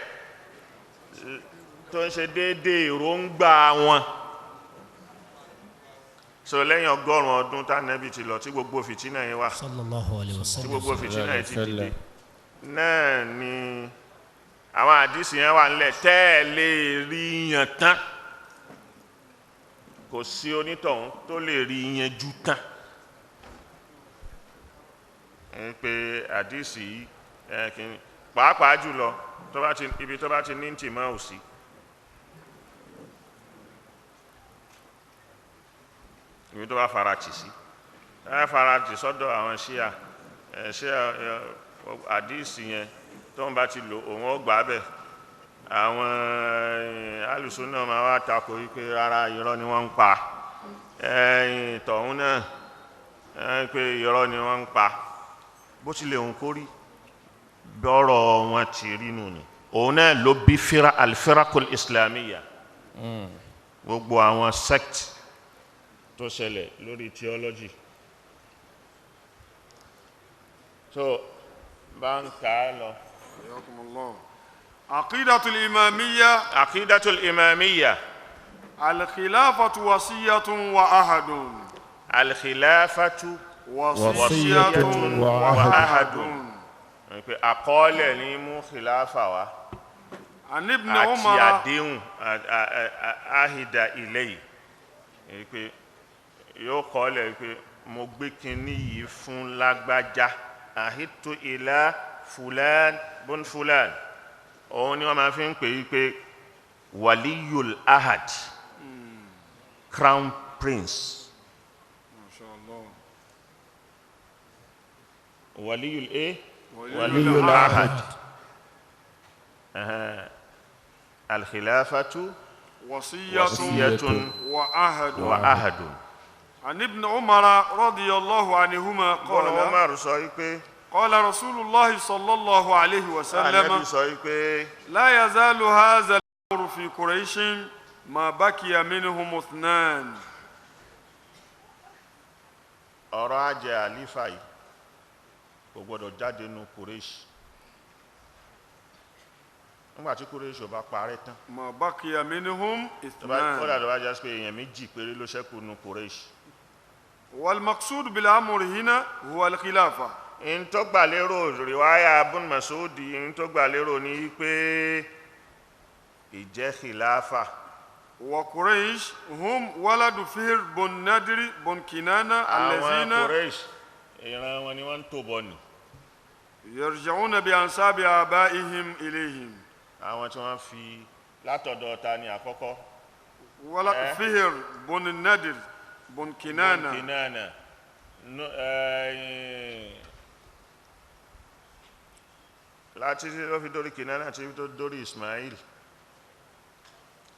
tó ń ṣe déédéé èròǹgbà wọn so lẹ́yìn 100 ọdún tánàbí ti lọ tí gbogbo fìtínà yẹn wà sallallahu alaihi tí wasallam gbogbo fìtínà yẹn ti dìde náà ni àwọn àdísì yẹn wà nílẹ̀ tẹ́ẹ̀lé rí yàn tán kò sí onítọ̀hún tó lè rí yẹn jú tán pé àdísì yìí pàápàá jùlọ ibi tó bá ti ní tìmọ̀ òsì ibi tó bá farati sí farati sọ́dọ̀ àwọn ṣíà àdísì yẹn tó ń bá ti lò òun ó gbà bẹ̀ àwọn alùsùnnà máa wá takò wípé rárá irọ́ ni wọ́n ń pa tọ̀hún náà pé irọ́ ni wọ́n ń pa bó tilẹ̀ òun kó rí bọ́rọ̀ wọn ti rí nù ní òun náà ló bí al-firakul islamiyya gbogbo àwọn sect tó ṣẹlẹ̀ lórí theology so bá ń kà á lọ حياكم الله. عقيدة الإمامية عقيدة الإمامية الخلافة وصية وعهد الخلافة وصية وعهد àkọọ́lẹ̀ ní mú khilafa wá عن ابن àti عمر àdéhùn ahida ilayhi pé yóò kọ́ọ́lẹ̀ pé mo gbé kinní yìí fún lágbájá ahidtu ila fulan bun fulan òun ni wọ́n máa fi ń pè yí pé waliyul ahad crown prince ما شاء الله waliyul ahad الخلافة وصية وعهد وعهد عن ابن عمر رضي الله عنهما قال قال عمر sọ wípé قال رسول الله صلى الله عليه وسلم Ànábì sọ wípé لا يزال هذا الأمر في قريش ما بقي منهم اثنان ọ̀rọ̀ ajẹ́ àlífà yìí kò gbọdọ̀ jáde nù Kùrẹ́ṣì nígbàtí Kùrẹ́ṣì ò bá parẹ́ tán ما بقي منهم kódà اثنان tó bá jẹ́ pé èèyàn méjì péré ló ṣẹ́kù nù Kùrẹ́ṣì والمقصود بالأمر هنا هو الخلافة in tó gbà lérò rìwáyà Ibn Mas'ud in tó gbà lérò ní pé ìjẹ́ khilafa وقريش هم ولد فهر بن نادر بن كنانة àwọn الذين Kùrẹ́ṣì ìran wọn ni wọ́n ń tó bọ̀ nì يرجعون بأنساب آبائهم إليهم àwọn tí wọ́n fi látọ̀dọ̀ ta ni àkọ́kọ́ ولد فهر بن نادر بن كنانة Kinana láti ló fi dórí Kinana tí tó dórí Ismail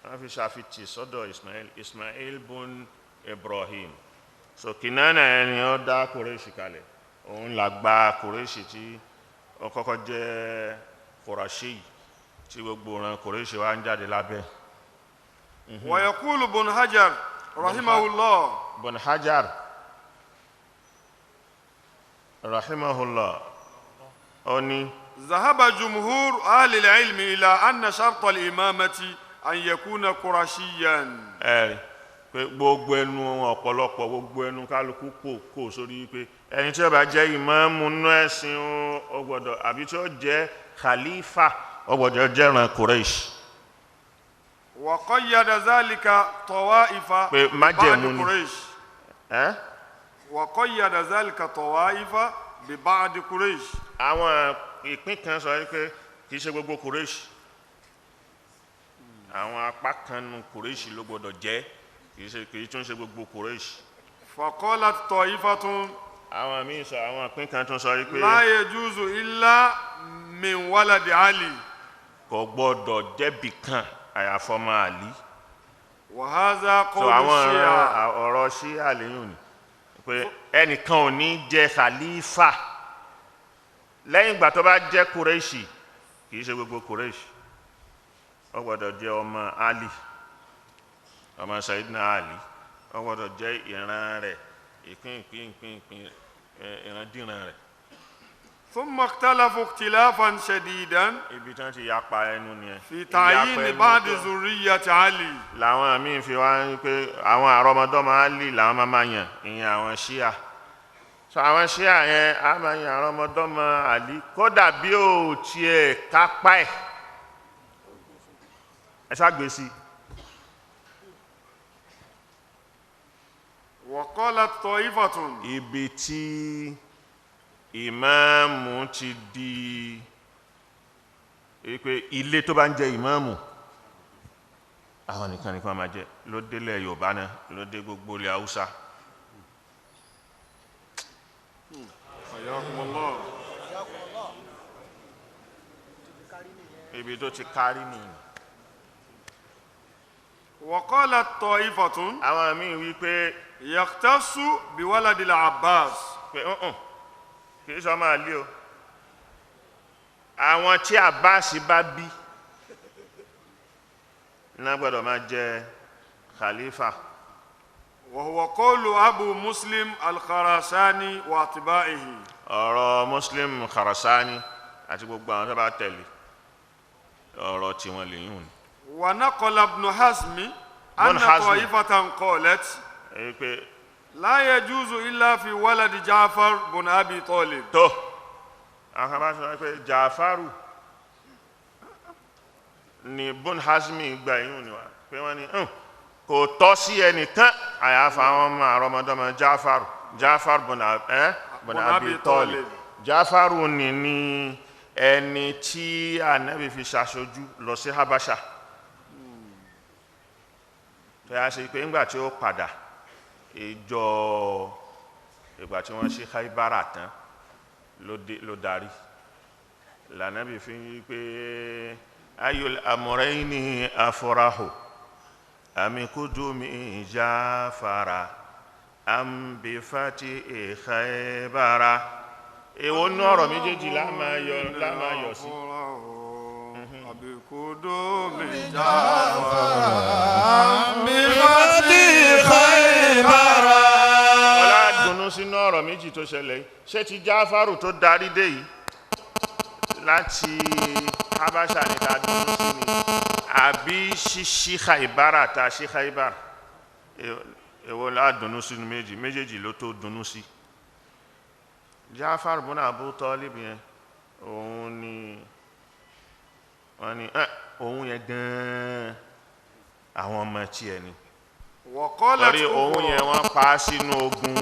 wọ́n fi ṣàfitì sọ́dọ̀ Ismail bun Ibrahim so Kinana ẹni ó dá Kùrẹ́ṣì kalẹ̀ òun là gba Kùrẹ́ṣì tí ó kọ́kọ́ jẹ́ Qurashi tí gbogbo ran Kùrẹ́ṣì wá ń jáde lábẹ́ ويقول بن حجر رحمه الله Ibn Hajar rahimahullah ó ní ذهب جمهور أهل العلم إلى أن شرط الإمامة أن يكون قرشيا ẹ̀rí pé gbogbo ẹnu ọ̀pọ̀lọpọ̀ gbogbo ẹnu kálukú kò sórí pé ẹni tí ó bá jẹ́ ìmáàmù nínú ẹ̀sìn ó gbọ́dọ̀ àbí tí ó jẹ́ khalifa ó gbọ́dọ̀ jẹ́ ìran Quraysh. wa qayyada dhalika tawaifa pé májẹ̀mú ni Quraysh wa qayyada dhalika tawaifa bi ba'd Quraysh. àwọn ìpín kan sọ pé kì í ṣe gbogbo Quraysh, àwọn apá kan nu Quraysh ló gbọ́dọ̀ jẹ́, kì í tún ṣe gbogbo Quraysh. fa qalat ta'ifatun, àwọn míì sọ àwọn ìpín kan tún sọ pé la yajuzu illa min waladi Ali, kò gbọ́dọ̀ jẹ́bi kan àyàfọ́mọ Àlí. wa hadha so qawlu àwọn Shia. ọ̀rọ̀ Shia lẹ́yìn ni pé ẹnìkan ò ní jẹ́ khalifa lẹ́yìn ìgbà tó bá jẹ́ Qurayshi, kì í ṣe gbogbo Qurayshi, ó gbọ́dọ̀ jẹ́ ọmọ Ali, ọmọ Sayyidina Ali, ó gbọ́dọ̀ jẹ́ ìran rẹ̀ ìpín ìrandíran rẹ̀. thumma ikhtalafu ikhtilafan shadidan ibi tí wọ́n ti yapa ẹnu nìyẹn. fi ta'yin ba'd zurriyyati Ali. làwọn míì fi wá ń pé àwọn àrọmọdọ́mọ Ali làwọn máa yàn, ìyẹn àwọn Shia. so àwọn Shia yẹn a máa yàn àrọmọdọ́mọ Ali kódà bí ó tiẹ̀ kápá ẹ̀ ṣàgbésí. wa qalat ta'ifatun, ibi tí ìmáàmù ti di pé ilé tó bá ń jẹ ìmáàmù àwọn nìkan máa jẹ, ló délẹ̀ Yorùbá náà, ló dé gbogbo ilẹ̀ Haúsá. ibi tó ti kárí nìyí. wa qalat ta'ifatun, àwọn míì wí pé yakhtassu bi waladil Abbas, pé kì í sọ máa lé o, àwọn tí Abbas bá bí iná gbọ́dọ̀ máa jẹ khalifa. wa huwa qawlu Abu Muslim al-Khurasani wa atba'ihi. ọ̀rọ̀ Muslim Khurasani àti gbogbo àwọn tó bá tẹ̀lé ọ̀rọ̀ tí wọ́n lè yùn. wa naqala Ibn Hazmi anna ta'ifatan qalat pé la yajuzu illa fi waladi Ja'far bin Abi Talib. tó àwọn bá sọ pé Ja'faru ni Ibn Hazmi gba yìí ni wá pé wọ́n ní kò tọ́ sí ẹnìkan àyàfà àwọn ọmọ àrọmọdọ́mọ Ja'far bin Abi Talib. Ja'faru ni ẹni tí Ànábì fi ṣaṣojú lọ sí Habasha tó yá ṣe pé ńgbà tí ó padà ìgbà tí wọ́n ṣe Khaybara tán ló darí l'Ànábì fi ń yí pé ayul amrayni afrahu am qudumi Ja'fara am bi fatihi Khaybara. èwo nú ọ̀rọ̀ méjèèjì láàmà yọ sí. àbí qudumi Ja'fara am bi fatihi Khaybara. dùnnú sínú ọ̀rọ̀ méjì tó ṣẹlẹ̀ ṣé ti Jáfàrù tó darí dé yìí láti Habasha ní ta dùnnú sí ni àbí ṣíṣí Khaybara ta ṣí Khaybar, èwo la dùnnú sínú méjèèjì ló tó dùnnú sí. Ja'far bin Abu Talib yẹn òun ni wọ́n ní òun yẹn gan-an àwọn ọmọ tí ẹni lórí òun yẹn wọ́n pa sínú ogun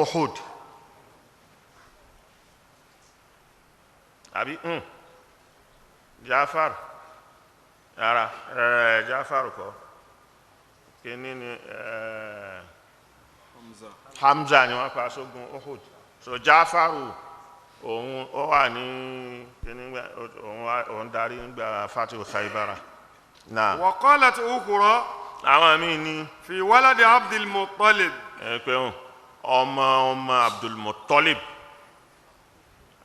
Uhud àbí Ja'far rárá Ja'far kọ́ kíní ni Hamza ni wọ́n pa sógun Uhud. so Ja'faru òun ó wà ní kíní òun darí nígbà Fatihu Khaybara náà. wa qalat ukhra, àwọn míì ní fi waladi Abdul Muttalib, pé ọmọ Abdul Muttalib,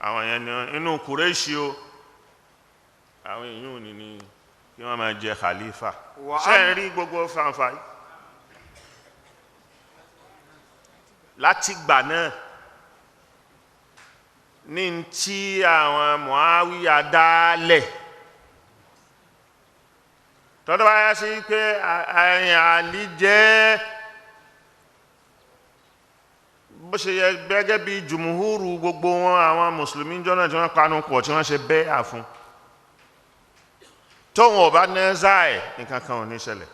àwọn yẹn ní inú Qurayshi o, àwọn èèyàn ní kí wọ́n máa jẹ khalifa. ṣé ń rí gbogbo fanfa yìí láti gbà náà ní tí àwọn Muawiya dálẹ̀ tọ́dọ̀ bá yá sí pé àyìn Àlí jẹ́ bó ṣe yẹ gẹ́gẹ́ bí jùmùhúrù gbogbo wọn àwọn mùsùlùmí jọ́nà tí wọ́n panu pọ̀ tí wọ́n ṣe bẹ́ẹ̀ fún tóun ọba nẹ́ẹ̀zá ẹ̀ nǹkan kan ò ní ṣẹlẹ̀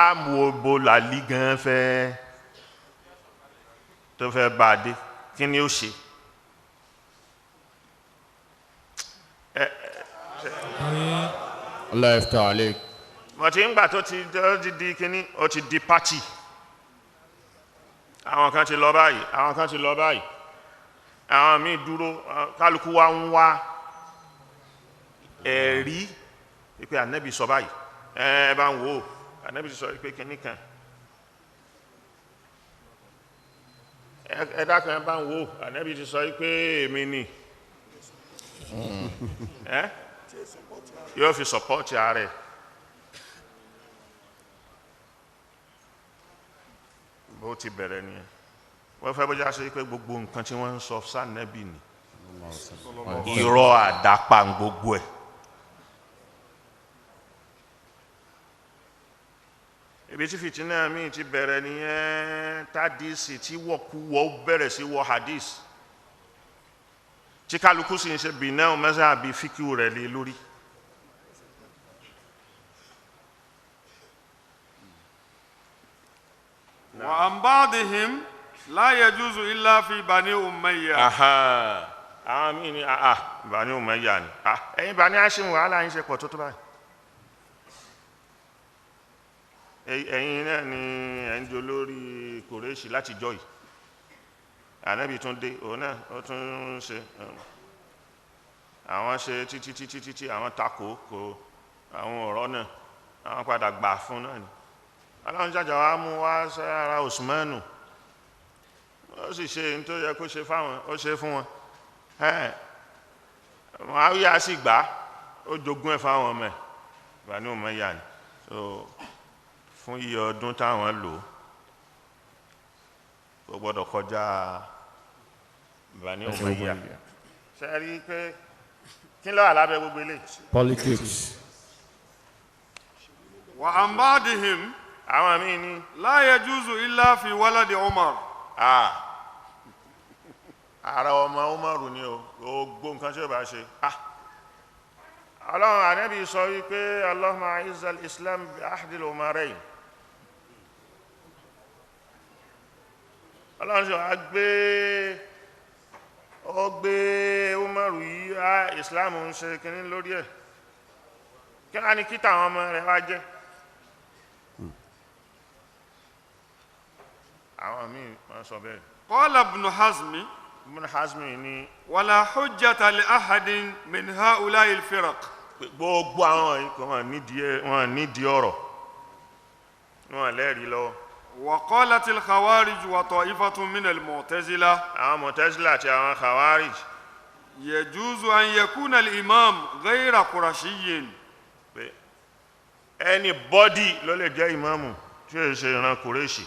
àmúbo làlí gan fẹ́ tó fẹ́ bá a dé kí ni ó ṣe Allah yaftah alayk. mo ti ń gbà tó ti di kíní ó ti di pátì àwọn kan ti lọ báyìí àwọn kan ti lọ báyìí àwọn míì dúró kálukú wa ń wá ẹ̀rí pé ànábì sọ báyìí ẹ bá ń wò ó ànábì sọ pé kíní kan ẹ dákun ẹ bá ń wò ó ànábì ti sọ pé èmi ni yóò fi sọpọ́ọ̀tì ààrẹ bó ti bẹ̀rẹ̀ ni wọ́n fẹ́ bójá sí pé gbogbo nǹkan tí wọ́n ń sọ sánẹ́bì ni irọ́ àdápa gbogbo ẹ̀ ibi tí fìtínà míì ti bẹ̀rẹ̀ nìyẹn tádìsì tí wọ́kúwọ́ bẹ̀rẹ̀ sí wọ hadith tí kálukú sì ń ṣe bìnẹ́ mẹ́sàn àbí fíkíù rẹ̀ lé lórí وعن بعضهم لا يجوز إلا في بني أمية. àmì ni Bani Umayya ni ẹ̀yin Bani Hashim wàhálà yín ṣe pọ̀ tó báyìí ẹ̀yin náà ni ẹ̀ ń jọ lórí Kùrẹ́ṣì láti jọ yìí Ànábì tún dé òun náà ó tún ṣe àwọn ṣe títí àwọn takò kò àwọn ọ̀rọ̀ náà àwọn padà gbà fún náà ni aláwọn jàjà wa mú wá sára Usmanu ó sì ṣe ní tó yẹ kó ṣe fáwọn ó ṣe fún wọn Muawiya sì gbà ó jogún ẹ̀ fáwọn ọmọ ẹ̀ Bani Umayya ni so fún iye ọdún táwọn lò kò gbọ́dọ̀ kọjá Bani Umayya ṣe rí pé kí ló wà lábẹ́ gbogbo ilé Politics. وعن بعضهم àwọn míì ní لا يجوز إلا في ولد عمر. ara ọmọ Umaru ni o gbogbo nǹkan tí ó bá ṣe Ọlọ́run Ànábì sọ wípé Allahumma a'izzal Islam bi ahdil umarayn Ọlọ́run sọ ó gbé Umaru yìí Islam ń ṣe kìíní lórí ẹ̀ kí wá ní kí tàwọn ọmọ rẹ̀ wá jẹ́ àwọn míì wọ́n sọ bẹ́ẹ̀. قال ابن حزم Ibn Hazmi ni ولا حجة لأحد من هؤلاء الفرق. gbogbo àwọn yìí kò wọ́n nídìí ọ̀rọ̀ wọ́n lẹ́rìí lọ́wọ́. وقالت الخوارج وطائفة من المعتزلة àwọn Mu'tazila àti àwọn Khawarij يجوز أن يكون الإمام غير قرشي. anybody ló lè jẹ́ ìmáàmù tí ó ṣe ìran Kùrẹ́ṣì.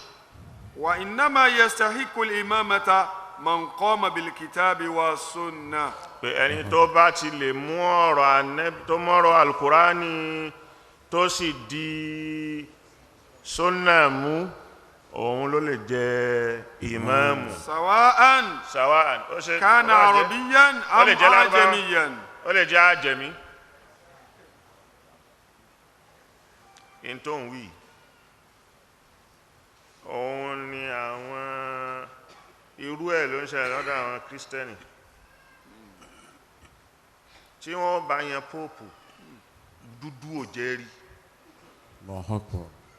وإنما يستحق الإمامة من قام بالكتاب والسنة. pé ẹni tó bá ti lè mú ọ̀rọ̀ Ànábì tó mọ́rọ̀ Al-Qur'ani tó sì di sunna mú òun ló lè jẹ́ ìmáàmù. sawa'an ó ṣe كان عربيا أم أعجميا. ó lè jẹ́ àjẹmí in tó ń wí òun ni àwọn irú ẹ̀ ló ń ṣẹlẹ̀ lọ́dọ̀ àwọn Kírísítẹ́nì tí wọ́n bá yan póòpù dúdú ò jẹ́ rí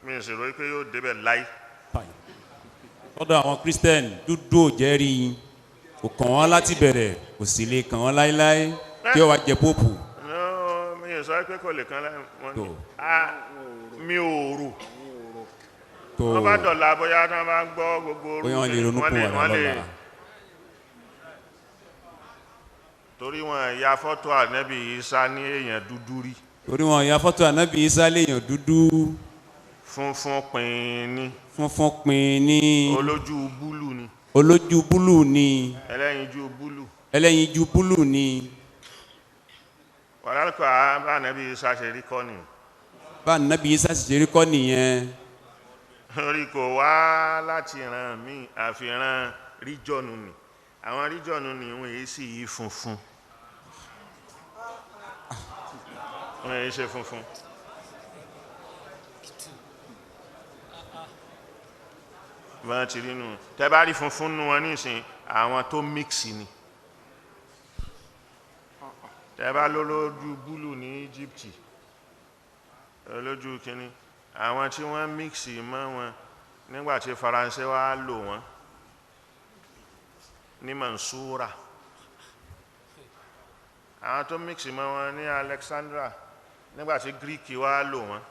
mi ò sì rò pé yóò débẹ̀ láì lọ́dọ̀ àwọn Kírísítẹ́nì dúdú ò jẹ́ rí kò kàn wọ́n láti bẹ̀rẹ̀ kò sì lè kàn wọ́n láíláí tí ó wá jẹ póòpù. mi ò sọ pé kò lè kàn láì wọ́n ní mi ò rò wọ́n bá dọ̀la bóyá wọ́n bá gbọ́ gbogbo orú bóyá wọ́n lè ronú kún wọn lọ́la torí wọn ya fọ́tò Ànábì Ìsá ní èèyàn dúdú rí torí wọn ya fọ́tò Ànábì Ìsá léèyàn dúdú funfun pin ní olójú búlù ni ẹlẹ́yinjú búlù ni wàlálùkọ́ bá Ànábì Ìsá ṣe rí kọ́ ni bá Ànábì Ìsá sì ṣe rí kọ́ nìyẹn orí kò wá láti ìran mi àfihàn ríjọ́nù ni àwọn ríjọ́nù ni wọ́n èyí sì yí funfun wọ́n èyí ṣe funfun bọ́n ti rí nù tẹ́bá rí funfun nù wọn nísìn àwọn tó mixi ni tẹ́bá lójú búlù ní Egypt lójú kìíní àwọn tí wọ́n mixi mọ́ wọn nígbàtí Faransé wá lò wọ́n ní Mansoura àwọn tó mixi mọ́ wọn ní Alexandra nígbàtí Greek wá lò wọ́n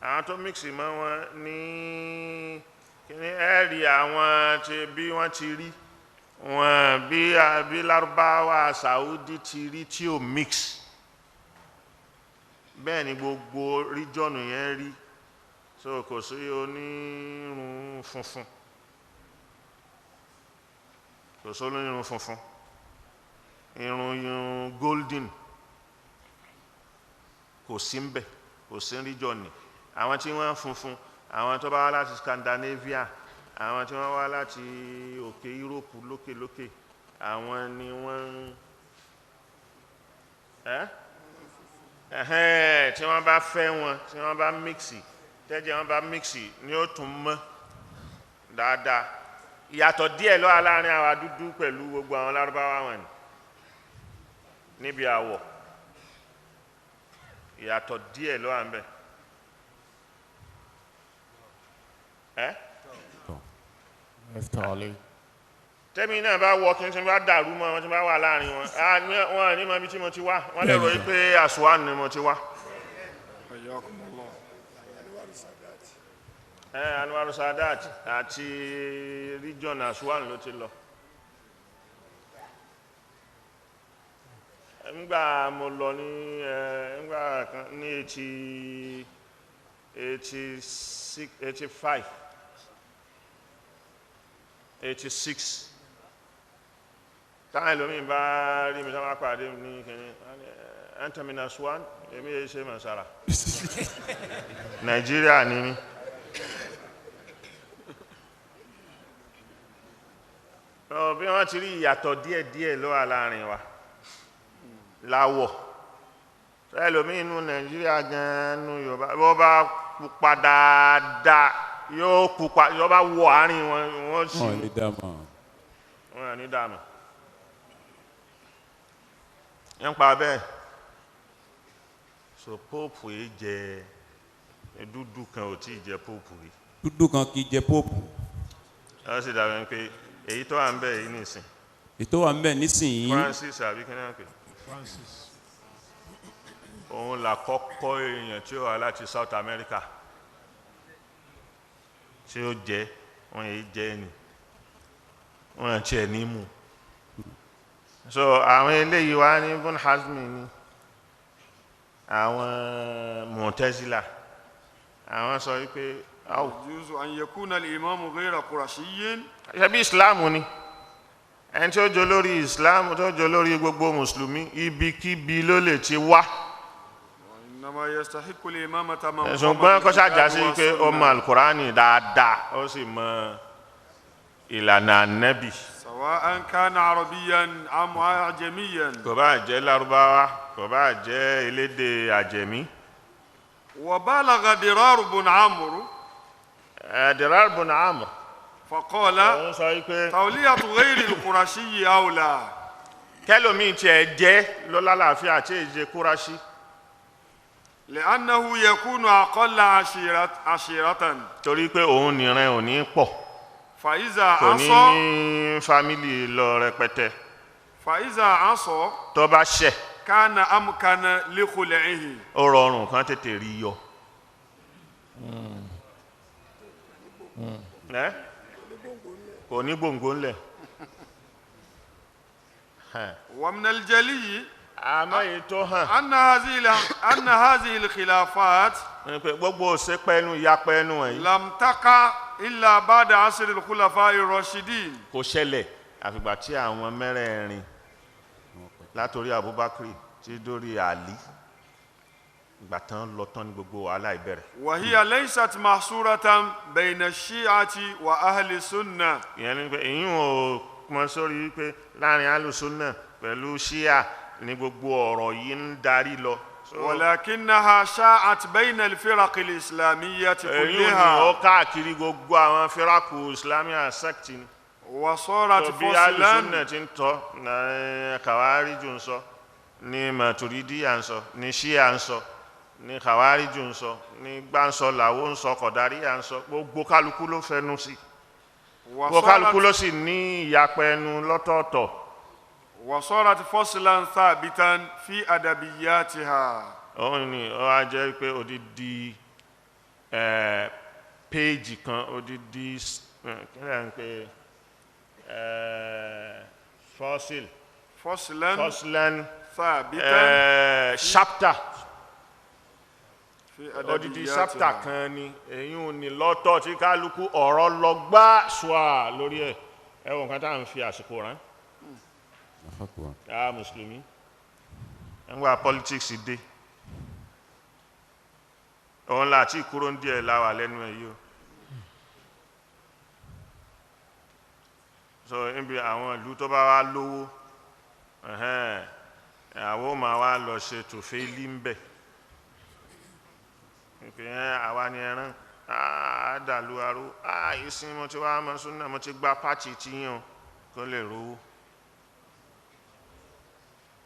àwọn tó mixi mọ́ wọn ní kíní ẹ̀rí àwọn tí bí wọ́n ti rí wọn bí Lárúbáwá Saudi ti rí tí ò mix bẹ́ẹ̀ ni gbogbo ríjọ́nù yẹn rí so kò sí onírun funfun kò sí onírun funfun irun golden kò sí ń bẹ̀ kò sí ríjọ́nù àwọn tí wọ́n funfun àwọn tó bá wá láti Scandinavia àwọn tí wọ́n wá láti òkè Europe lókè àwọn ni wọ́n tí wọ́n bá fẹ́ wọn tí wọ́n bá mixi tẹ́jẹ́ wọ́n bá mixi ni ó tún mọ́ dáadáa ìyàtọ̀ díẹ̀ ló wà láàrin àwa dúdú pẹ̀lú gbogbo àwọn Lárúbáwá wọn níbi àwọ̀ ìyàtọ̀ díẹ̀ ló wà ń bẹ̀ tẹ́mi náà bá wọ kí n tí bá dàrú mọ́ wọn tí bá wà láàrin wọn wọ́n ní mọ́ bí tí mo ti wá wọ́n lè rò wípé Aswan ni mo ti wá Anwaru Sadat àti region Aswan ló ti lọ ńgbà mo lọ ní ńgbà kan ní 86 táwọn ẹlòmíì bá rí mi sáwọn pàdé ní kìíní antamina Aswan èmi yẹ ṣe masara Nàìjíríà ní ní bí wọ́n ti rí ìyàtọ̀ díẹ̀díẹ̀ ló wà láàrin wa láwọ̀ ẹlòmíì inú Nàìjíríà gan nú Yorùbá bó bá pupa dáadáa yóò pupa yóò bá wọ àárín wọn sí wọn ní dàmà nípa bẹ́ẹ̀ so póòpù yìí jẹ dúdú kan ò tí ì jẹ póòpù rí dúdú kan kì í jẹ póòpù ó sì dàbí pé èyí tó wà ń bẹ yìí nìsín èyí tó wà ń bẹ nísìnyí Francis àbí kí náà pé Francis òun là kọ́kọ́ èèyàn tí ó wà láti South America tí ó jẹ́ wọ́n yìí jẹ́ ni wọ́n àti ẹ̀ ní mú so àwọn eléyìí wá ní Ibn Hazmi ní àwọn Mu'tazila àwọn sọ wípé يجوز أن يكون الإمام غير قرشي ṣebí Islam ni ẹni tí ó jọ lórí Islam tó jọ lórí gbogbo mùsùlùmí ibikíbi ló lè ti wá إنما يستحق الإمامة من ṣùgbọ́n kó ṣàjà sí pé ó mọ Al-Qur'ani dáadáa ó sì mọ ìlànà Ànábì سواء كان عربيا أم أعجميا kò bá jẹ́ Lárúbáwá kò bá jẹ́ elédè àjẹmí وبلغ درار بن عمرو Dirar bin Amr فقال sọ wípé تولية غير القرشي أولى kẹlòmíì tí ẹ jẹ́ ló lálàáfíà tí èjì Kúráṣí لأنه يكون أقل عشيرة torí pé òun nìran ò ní pọ̀ فإذا kò ní عصى ní fámílì lọ rẹpẹtẹ فإذا عصى tó bá ṣẹ̀ كان أمكن لخلعه ó rọrùn kan tètè rí yọ kò ní gbòǹgbò ńlẹ̀ ومن الجلي àmọ́ èyí tó hàn أن هذه الخلافات gbogbo òṣèpẹ́nu ìyapẹ́nu ẹ̀yìn لم تقع إلا بعد عصر الخلفاء الراشدين kò ṣẹlẹ̀ àfìgbà tí àwọn mẹ́rẹ̀ẹ̀rin látorí Abubakar tí dórí Ali ìgbà tán lọ tán ní gbogbo wàhálà ìbẹ̀rẹ̀. وهي ليست محصورة بين الشيعة وأهل السنة. ìyẹn ni pé èyí ò mọ sórí pé láàrin alùsùnà pẹ̀lú ṣíà ní gbogbo ọ̀rọ̀ yìí ń darí lọ. ولكنها شاعت بين الفرق الإسلامية èyí كلها. ò káàkiri gbogbo àwọn firaku islamiyà sect ni. وصارت bí فصلا. alùsùnà ti ń tọ́ kàwáríjù ń sọ ní màtúrídíyà ń sọ ní ṣíà ń sọ ní kàwáríjù ń sọ ní gbáǹsọ làwọ ń sọ kọ̀dáríyà ń sọ gbogbo kálukú ló fẹnu sí gbogbo kálukú ló sì ní ìyapẹ ẹnu lọ́tọ̀ọ̀tọ̀. وصارت فصلا ثابتا في أدبياتها. òun ni ó wá jẹ́ pé odidi péèjì kan odidi kílẹ̀ ń pè fọ́sílẹ̀ ثابتا chapter في odidi أدبياتها. chapter kan ni èyí ò ní lọ́tọ̀ tí kálukú ọ̀rọ̀ lọ gbá ṣùà lórí ẹ̀ ẹ̀wọ̀n kan tá à ń fi àsìkò rán mùsùlùmí ẹ̀ngbà politics dé òun láti kúrò díẹ̀ láwà lẹ́nu ẹ̀ yìí o so níbi àwọn ìlú tó bá wá lówó àwọn ma wá lọ ṣe tòfé lí ń bẹ̀ àwa ni ẹran àádàlú arú ìsìn mo ti wá mọ́ súnà mo ti gba pàtì tí yàn kó lè rówó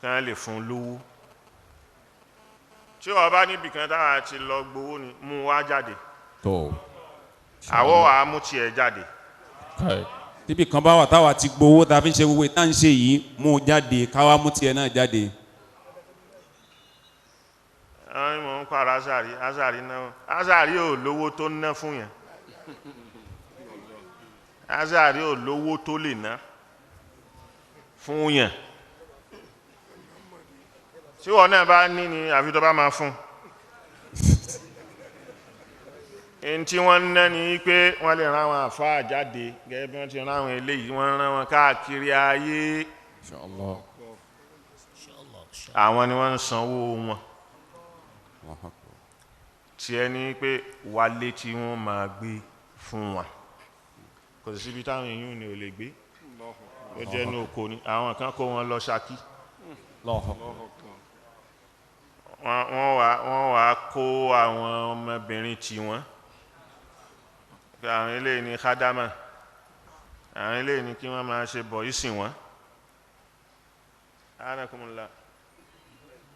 kán lè fún lówó tí wọ́n bá níbi kan táwa ti lọ gbowó ni mú wá jáde àwọ̀ wà mú tiẹ̀ jáde. tíbi kan bá wà táwa ti gbowó tá a fi ń ṣe gbogbo ìta ń ṣe yìí mú jáde káwá mú tiẹ̀ náà jáde. àwọn ìmọ̀ ń para azari náà azari ò lówó tó ná fún yẹn azari ò lówó tó lè ná fún yẹn tí wọ́n náà bá ní ni àfi tó bá máa fún ẹni tí wọ́n ná ni pé wọ́n lè rán àwọn àfáà jáde gẹ́gẹ́ bí wọ́n ti rán àwọn eléyìí wọ́n rán wọn káàkiri ayé àwọn ni wọ́n ń sanwó wọn tí ẹni pé wálé tí wọ́n máa gbé fún wọn kò sí síbi táwọn èèyàn ni ò lè gbé ó jẹ́ ní oko ni àwọn kan kó wọn lọ Ṣakí wọ́n wá kó àwọn ọmọbìnrin tí wọ́n àwọn ilé ní kádàmà àwọn ilé ní kí wọ́n máa ṣe bọ̀ ìsìn wọn anakumula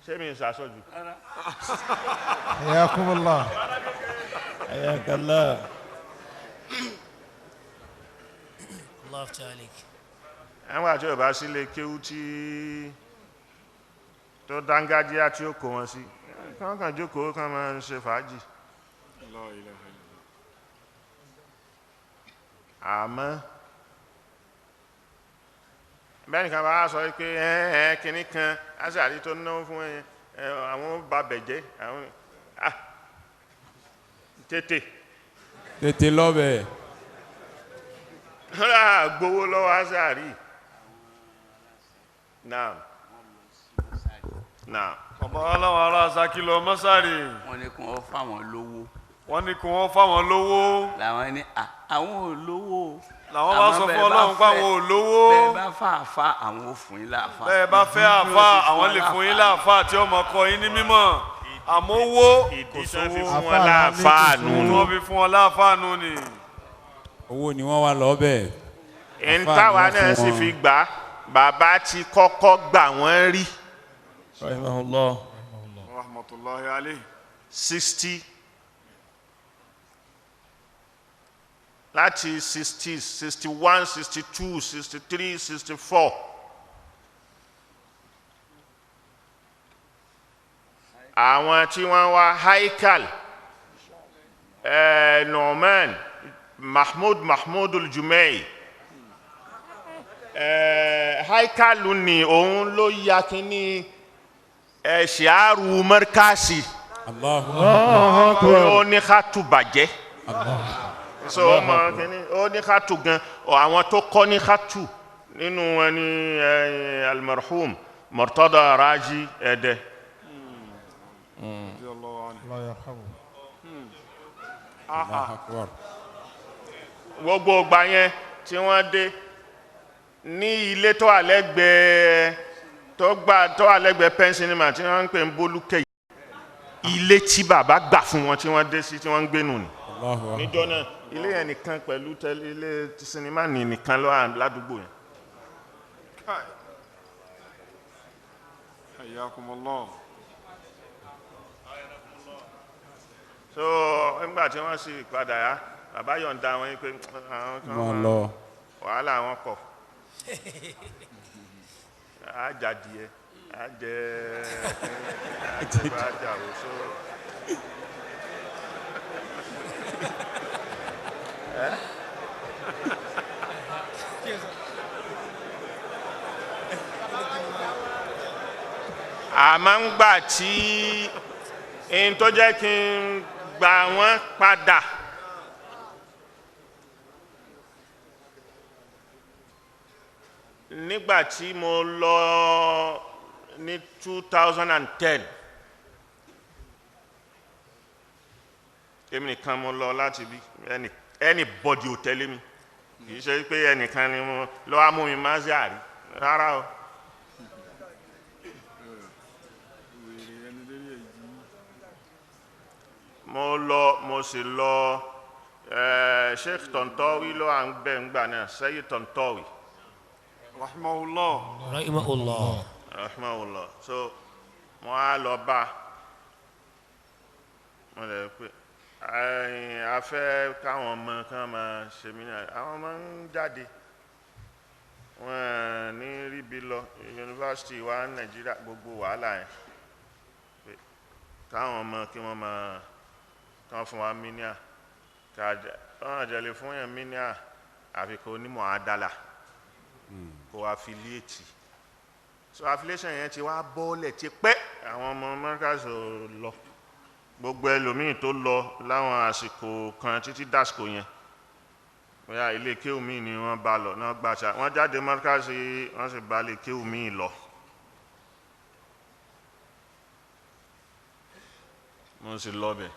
ṣé mi ṣàṣọ́jú. ayakumullah ayakallah. Allah ta'alik. àwọn àti ọba sílé kéwú tí tó dángájíá tí ó kó wọn sí kàn jókòó kàn máa ń ṣe fàájì. àmọ́ bẹ́ẹ̀ni kan bá sọ pé kìnní kan aṣáàrí tó náwó fún àwọn babẹ̀jẹ́ àwọn tètè lọ́bẹ̀. gbowó lọ́wọ́ aṣáàrí náà. ọba aláwọ̀ ará Ṣakí lọ mọ́sárì. wọ́n ní kí wọ́n fáwọn lówó. wọ́n ní kí wọ́n fáwọn lówó. làwọn ní àwọn ò lówó. làwọn bá sọ fún Ọlọ́run pé àwọn ò lówó. bẹ́ẹ̀ bá fẹ́ àfa àwọn ò fún yín láàfa. bẹ́ẹ̀ bá fẹ́ àfa àwọn lè fún yín láàfa tí ọmọ kọ yín ní mímọ́ àmọ́ owó kò sówó. wọ́n fi fún wọn láàfáànù ni. owó ni wọ́n wá lọ bẹ́ẹ̀. ìntàwa náà sì fi gbà bàbá ti kọ́kọ́ gbà wọ́n rí. rahimahullah. rahmatullahi alayhi. 60 láti 60 61 62 63 64 àwọn tí wọ́n wá Haikal Nu'man Mahmud al-Jumai Haikal ni òun ló ya kíní ṣìárù Markasi ó ní ká tù bàjẹ́ so ọmọ kíní ó ní ká tù gan àwọn tó kọ́ ní ká tù nínú wọn ni almarhum Murtada Raji Ẹdẹ Allah yarhamu. gbogbo ọgbà yẹn tí wọ́n dé ní ilé tó wà lẹ́gbẹ̀ẹ́ tó wà lẹ́gbẹ̀ẹ́ pẹ́ńsínìmà tí wọ́n ń pè ń bólúkẹ́ ilé tí bàbá gbà fún wọn tí wọ́n dé sí tí wọ́n ń gbé nù ní níjọ́ náà ilé yẹn nìkan pẹ̀lú ilé sinimá nìkan ló wà ládùúgbò yẹn. Hayyakumullah. so nígbà tí wọ́n sì padà yá bàbá yọ̀ǹda wọn yìí pé àwọn kan wọ́n lọ. wàhálà wọn pọ̀ àjàdìẹ àjẹ àjàwò so àmọ́ ń gbà tí in tó jẹ́ kí n gbà wọ́n padà nígbà tí mo lọ ní 2010 èmi nìkan mo lọ láti bí anybody ò tẹ̀lé mi kìí ṣe pé ẹnìkan ni mo lọ wá mú mi máa ṣe àrí rárá o. mo lọ mo sì lọ Sheikh Tontowi ló à ń bẹ̀ ń gbà náà Sayyid Tontowi. Rahimahullah. Rahimahullah. Rahimahullah. So mo á lọ bá mo lè pé a fẹ́ káwọn ọmọ kan máa ṣe mí náà àwọn ọmọ ń jáde wọn ní ríbi lọ yunifásitì wa Nàìjíríà gbogbo wàhálà yẹn káwọn ọmọ kí wọ́n máa kán fún wa míníà káwọn àjẹlẹ fún yẹn míníà àfikún onímọ̀ àdálà kó affiliate so affiliation yẹn ti wá bọ́ọ̀lẹ̀ ti pẹ́ àwọn ọmọ mọ́kàsí lọ gbogbo ẹlòmíì tó lọ láwọn àsìkò kan títí dásìkò yẹn bóyá ilé kéwù míì ni wọ́n bá lọ náà gbàṣà wọ́n jáde mọ́kàsí wọ́n sì bá ilé kéwù míì lọ. mo sì lọ bẹ̀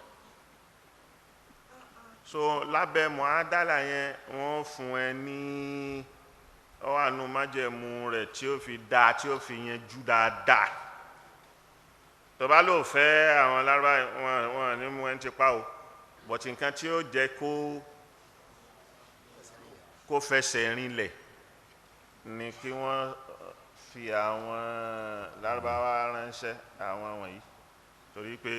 so lábẹ́ mọ̀ádálà yẹn wọ́n fún ẹ ní ọwọ́ àánú májẹ̀mú rẹ̀ tí ó fi dáa tí ó fi yanjú dáadáa tó bá lò fẹ́ àwọn lárúbá wọn ní mú ẹni ti pa o bọ̀tí nǹkan tí ó jẹ́ kó fẹsẹ̀ rinlẹ̀ ni kí wọ́n fi àwọn lárúbáwá ránṣẹ́ àwọn wọ̀nyí torí pé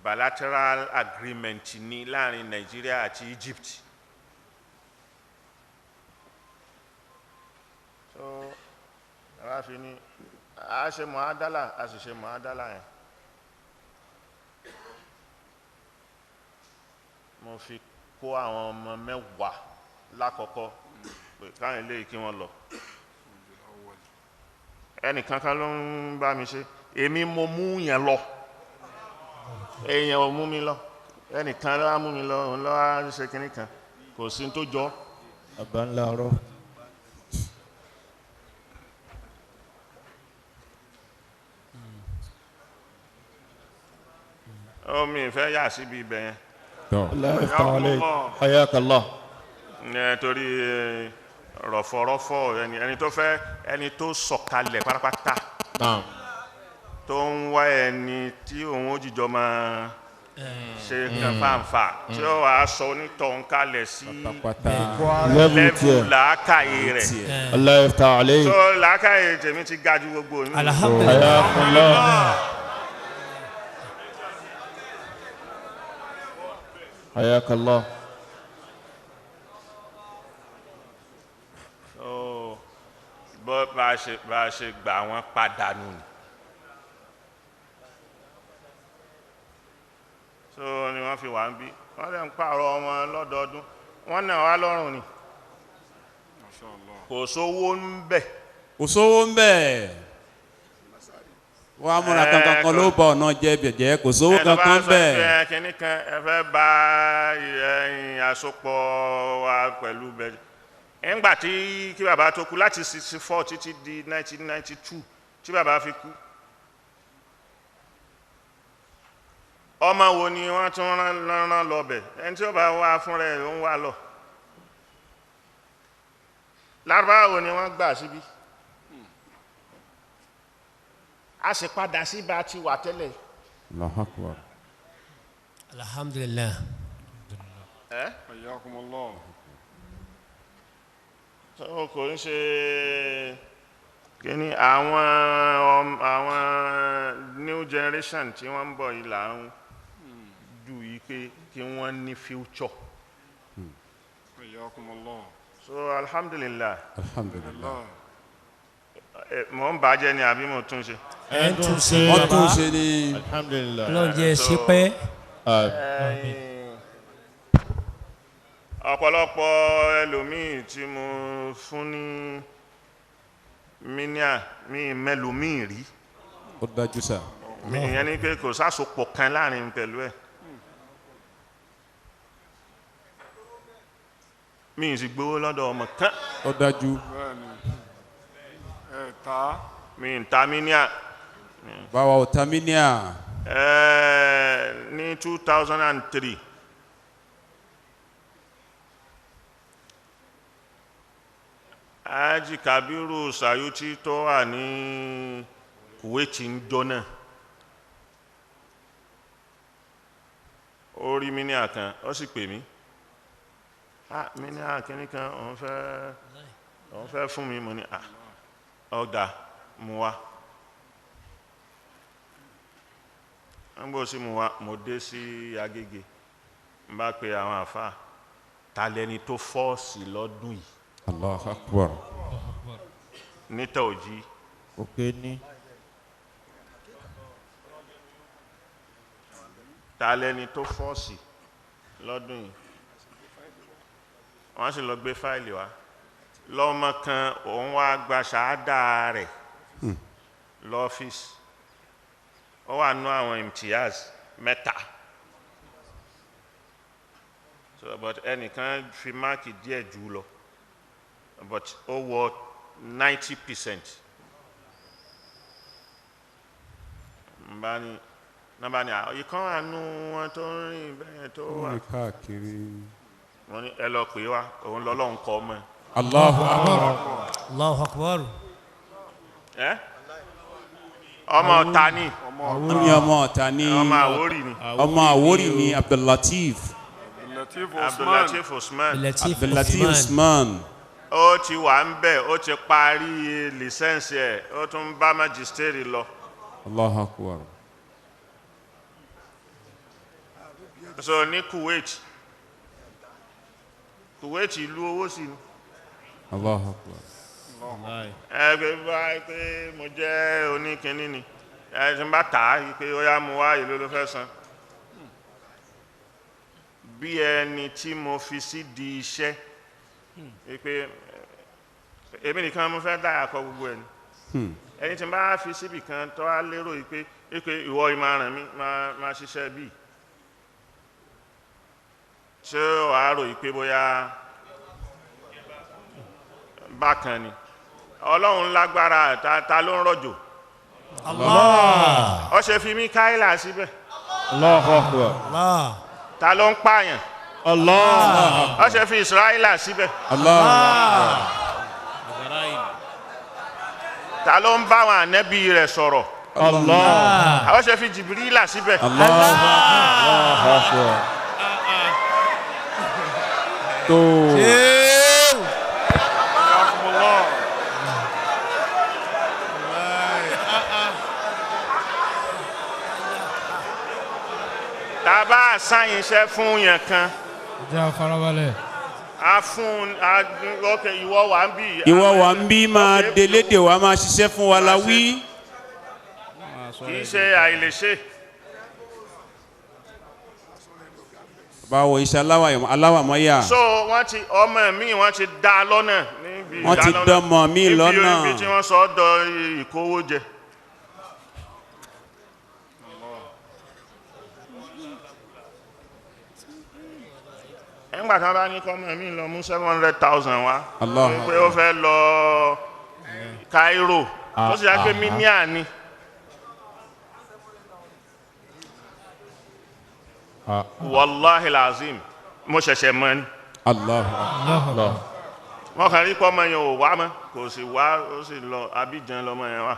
bilateral agreement ní láàrin Nàìjíríà àti Egypt. So ara fi ní a ṣe mọ̀ádálà a sì ṣe mọ̀ádálà yẹn mo fi kó àwọn ọmọ mẹ́wàá lákọ̀ọ́kọ́ pé káwọn ilé kí wọ́n lọ ẹnìkankan ló ń bá mi ṣe èmi mo mú yẹn lọ èèyàn ò mú mi lọ ẹnìkan ló wá mú mi lọ òun ló wá ṣe kinní kan kò sí tó jọ. àbá ńlá ọ̀rọ̀. omi ìfẹ́ yà síbi ibẹ̀ yẹn. Hayakallah. Torí rọ̀fọ̀rọ̀fọ̀ ẹni tó fẹ́ ẹni tó sọ̀kalẹ̀ pátápátá tó ń wá ẹni tí òun ó jìjọ máa ṣe kan fàǹfà tí ó wàá sọ onítọ̀hún kalẹ̀ sí lẹ́bù làákàyè rẹ̀. Allah yaftah alayk. tó làákàyè tèmi ti ga ju gbogbo mi. Alhamdulillah. Hayakallah. So bó bá a ṣe gbà wọ́n padà nù. So ni wọ́n fi wà ń bí wọ́n lè ń pààrọ̀ ọmọ lọ́dọọdún wọ́n náà wá lọ́rùn ni kò sówó ń bẹ̀. kò sówó ń bẹ̀ wọ́n á múra kankan kan ló bọ̀ ọ̀nà jẹ́ bẹ̀jẹ́ kò sówó kankan bẹ̀. ẹ tó bá sọ pé kínní kan ẹ fẹ́ bá àsopọ̀ wa pẹ̀lú bẹ̀jẹ̀ nígbà tí kí bàbá tó kú láti 64 títí di 1992 tí bàbá fi kú ọmọ wo ni wọ́n tún rán lọ bẹ̀ ẹni tí ó bá wá fún rẹ̀ ló ń wá lọ lárúbáwá wo ni wọ́n gbà síbí a sì padà sí bá ti wà tẹ́lẹ̀. Allahu Akbar. Alhamdulillah. Ayyakumullah. So kò ń ṣe kíní àwọn new generation tí wọ́n ń bọ̀ yìí là ń dù yí pé kí wọ́n ní future. Ayyakumullah. So alhamdulillah. Alhamdulillah. Mo ń bàjẹ́ ni àbí mo tún ṣe. ẹ̀ ń tún ṣe Wọ́n tún bàbá ṣe ní. Alhamdulillah. Ọlọ́run jẹ́ ṣe pẹ́. Ọ̀pọ̀lọpọ̀ ẹlòmíì tí mo fún ní míníà mi mẹ́lòmíì rí. Ó dájú sá. Ìyẹn ni pé kò sásopọ̀ kan láàrin pẹ̀lú ẹ̀. Mi sì gbowó lọ́dọ̀ ọmọ kan. Ó dájú. Mi ń ta míníà. Báwa ò ta míníà. Ní 2003. Haji Kabiru Sayuti tó wà ní Kuwait ń jọ́nà. Ó rí míníà kan, ó sì pè mí. Míníà kìíní kan, òun fẹ́ fún mi, mo ní ọ̀dà mú wá. Wọ́n gbọ́ sí mú wá, mo dé sí Agége. N bá pe àwọn àfáà, ta lẹni tó fọ́ọ̀sì lọ́dún yìí. Allahu Akbar. Ní tawjí. Òkè ní. Ta lẹni tó fọ́ọ̀sì lọ́dún yìí. Wọ́n sì lọ gbé fáìlì wá. Lọ́mọ kan òun wá gba ṣàádà rẹ̀ lọ́fíìsì. Ó wà nú àwọn imtiyaz mẹ́ta. So but ẹnìkan fi máàkì díẹ̀ jù lọ. But ó wọ 90%. Nàbà ni ìkan wà nú wọn tó ń rìn bẹ́ẹ̀ tó wà. Káàkiri. Wọ́n ní ẹ lọ pè wá, òun lọ́lọ́run kọ́ ọmọ ẹ̀. Allahu Akbar. Allahu Akbar. Ọmọ ọ̀tá ni. Wọ́n ní ọmọ ọ̀tá ní. Ọmọ Àwórì ni. Ọmọ Àwórì ni Abdullatif. Abdullatif Usman. Abdullatif Usman. Ó ti wà ń bẹ̀, ó ti parí lìsẹ́ǹsì ẹ̀, ó tún bá májísítérì lọ. Allahu Akbar. So ní Kuwait ìlú owó sí ni. Allahu Akbar. Ẹgbẹ́ bá pé mo jẹ́ oníkíní ni ẹ̀sìn bá tà á pé ó yá mu wá ìlú ló fẹ́ san. Bí ẹni tí mo fi sí di iṣẹ́ pé èmi nìkan mo fẹ́ dáyà kọ gbogbo ẹni. Ẹni tí bá fi síbì kan tó á lérò pé ìwọ ìmọ̀ràn mi máa ṣiṣẹ́ bíi. Ṣé wàá rò pé bóyá bákan ni. Ọlọ́run lágbára ta ló ń rọ̀jò. Allah. Ó ṣe fi Míkáílà síbẹ̀. Allahu Akbar. Allah. Ta ló ń pààyàn. Allah. Ó ṣe fi Ísírẹ́lì síbẹ̀. Allah. Ta ló ń bá àwọn ànábì rẹ̀ sọ̀rọ̀. Allah. Ó ṣe fi Jìbìrìlà síbẹ̀. Allahu Akbar. Tó. Tá bá sáyìn iṣẹ́ fún yẹn kan. Jẹ́ farabalẹ̀. A fún ok ìwọ wà ń bí. Ìwọ wà ń bí máa délédè wa máa ṣiṣẹ́ fún wa la wí. Kì í ṣe àìlèṣe. Báwo iṣẹ́ aláwàmọ́yà. So wọ́n ti ọmọ mi wọ́n ti dá lọ́nà níbi Wọ́n ti dọ́mọ mi lọ́nà. Níbi tí wọ́n sọ dọ ìkówó jẹ. Nígbà tí wọ́n bá ní kọ́mọ mi lọ mú 700,000 wá. Pé ó fẹ́ lọ Cairo. Tó sì yá pé mílíọ̀nù ni. wàláhi lazim mo ṣẹ̀ṣẹ̀ mọ̀ ni. Allah. wọ́n kàn rí pọ́mọ yẹn ò wá mọ́ kò sì wá ó sì lọ Abidjan lọ́mọ yẹn wà.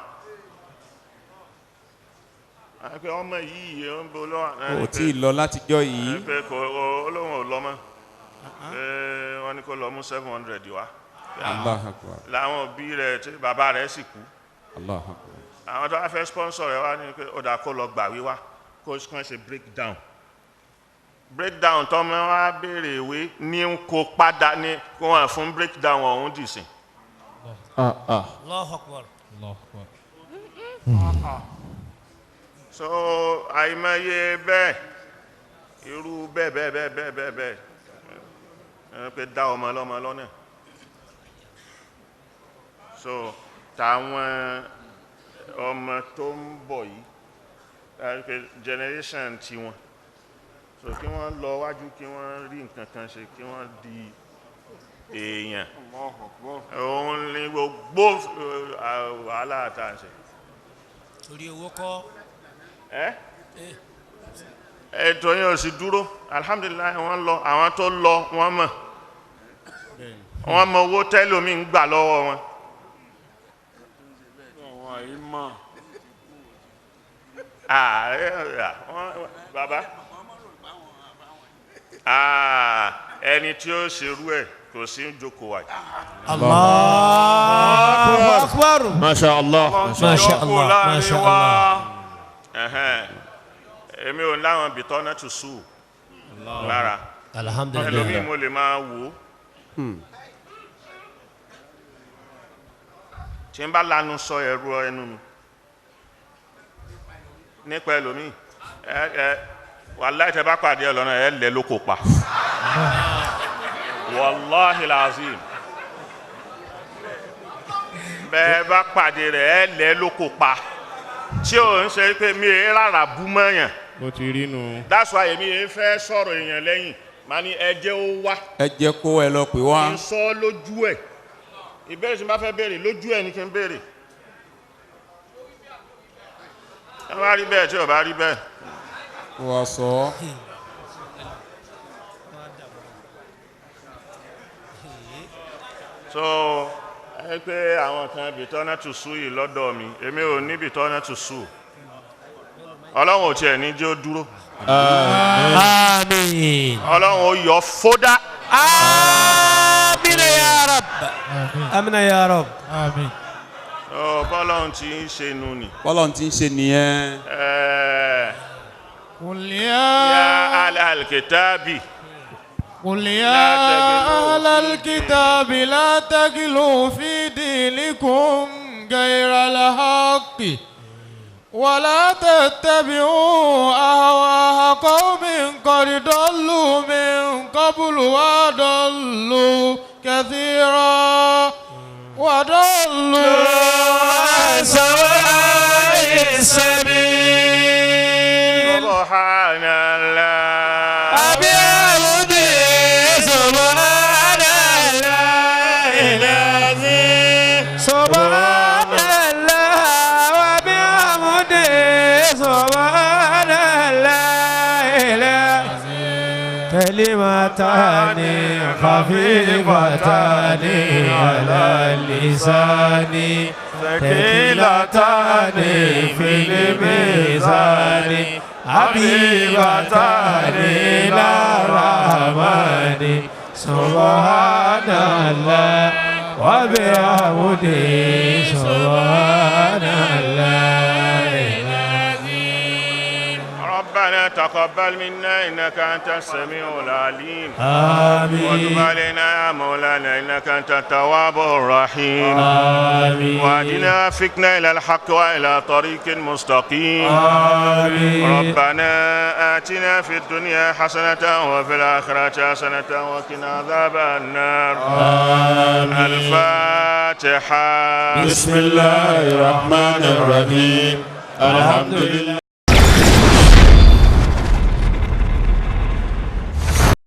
pé ọmọ yìí ó ń bo lọ́wọ́. kò tí ì lọ látijọ́ yìí. pé kò olóhùn ò lọ mọ́ pé wọ́n ní kó lọ mú 700 wá. Allahu Akbar. làwọn òbí rẹ̀ tí bàbá rẹ̀ sì kú. Allahu Akbar. àwọn tó wá fẹ́ sponsor rẹ̀ wá ní pé ó dà kó lọ gbà wíwá kó kàn ṣe breakdown tọ́mọ wa béèrè ìwé ní kó padà ní kó wọ́n fún breakdown ọ̀hún dìsìn. Allahu Akbar. So àìmọye bẹ́ẹ̀ irú bẹ́ẹ̀ pé dá ọmọ lọ́mọ lọ́nà. So táwọn ọmọ tó ń bọ̀ yìí generation tiwọn so kí wọ́n lọ wájú kí wọ́n rí nǹkan kan ṣe kí wọ́n di èèyàn òun ní gbogbo wàhálà àtàṣe. torí owó kọ́. ètò yẹn ò sì dúró alhamdulilayi wọ́n lọ àwọn tó lọ wọ́n mọ̀ owó tẹ́lómi ń gbà lọ́wọ́ wọn. Bàbá ẹni tí ó ṣerú ẹ̀ kò sí jókòó wáyé. Allahu Akbar. Masha Allah. Masha Allah. Masha Allah. Èmi ò láwọn bìtọ́nà tó sùn lára. Alhamdulillah. ẹlòmíì mo lè máa wò ó. tí n bá lanu sọ ẹ̀rọ ẹnu mi nípa ẹlòmíì wàláhì tẹ́ bá pàdé ẹ lọ́nà ẹ lẹ́ lóko pa wàláhì làzìm bẹ́ẹ̀ bá pàdé rẹ̀ ẹ lẹ́ lóko pa tí ò ń ṣe pé mi ì rárá bú mọ́yàn. Mo ti rí nu. That's why èmi ì fẹ́ sọ̀rọ̀ èèyàn lẹ́yìn màá ní ẹ jẹ́ ó wá. ẹ jẹ́ kó ẹ lọ pè wá. kí n sọ lójú ẹ̀ ìbéèrè tí n bá fẹ́ béèrè lójú ẹ̀ ni kí n béèrè. ẹ bá rí bẹ́ẹ̀ tí ò bá rí bẹ́ẹ̀. wọ́n sọ. so ẹ pé àwọn kan bìtọ́nà tù sú yìí lọ́dọ̀ mi èmi ò ní bìtọ́nà tù sú ọlọ́run ò tiẹ̀ ní jẹ́ ó dúró. Àmín. ọlọ́run ó yọ fódà. Àmín ya Rabb. Àmín ya Rabb. Àmín. bọ́lọ́run ti ń ṣe nu ni. bọ́lọ́run ti ń ṣe nìyẹn. قل يا أهل الكتاب قل يا أهل الكتاب لا تغلوا في دينكم غير الحق ولا تتبعوا أهواء قوم قد ضلوا من قبل وضلوا كثيرا وضلوا عن سواء السبيل. سبحان الله أبيض سبحان الله العظيم سبحان الله وبحمده سبحان الله العظيم كلمتان خفيفتان على اللسان ثقيلتان في الميزان حبيبتان إلى الرحمن سبحان الله وبحمده سبحان الله العظيم. ربنا تقبل منا إنك أنت السميع العليم. آمين. وتب علينا يا مولانا إنك أنت التواب الرحيم. آمين. واهدنا فكنا إلى الحق وإلى طريق مستقيم. آمين. ربنا آتنا في الدنيا حسنة وفي الآخرة حسنة وقنا عذاب النار. آمين. الفاتحة. بسم الله الرحمن الرحيم. الحمد لله.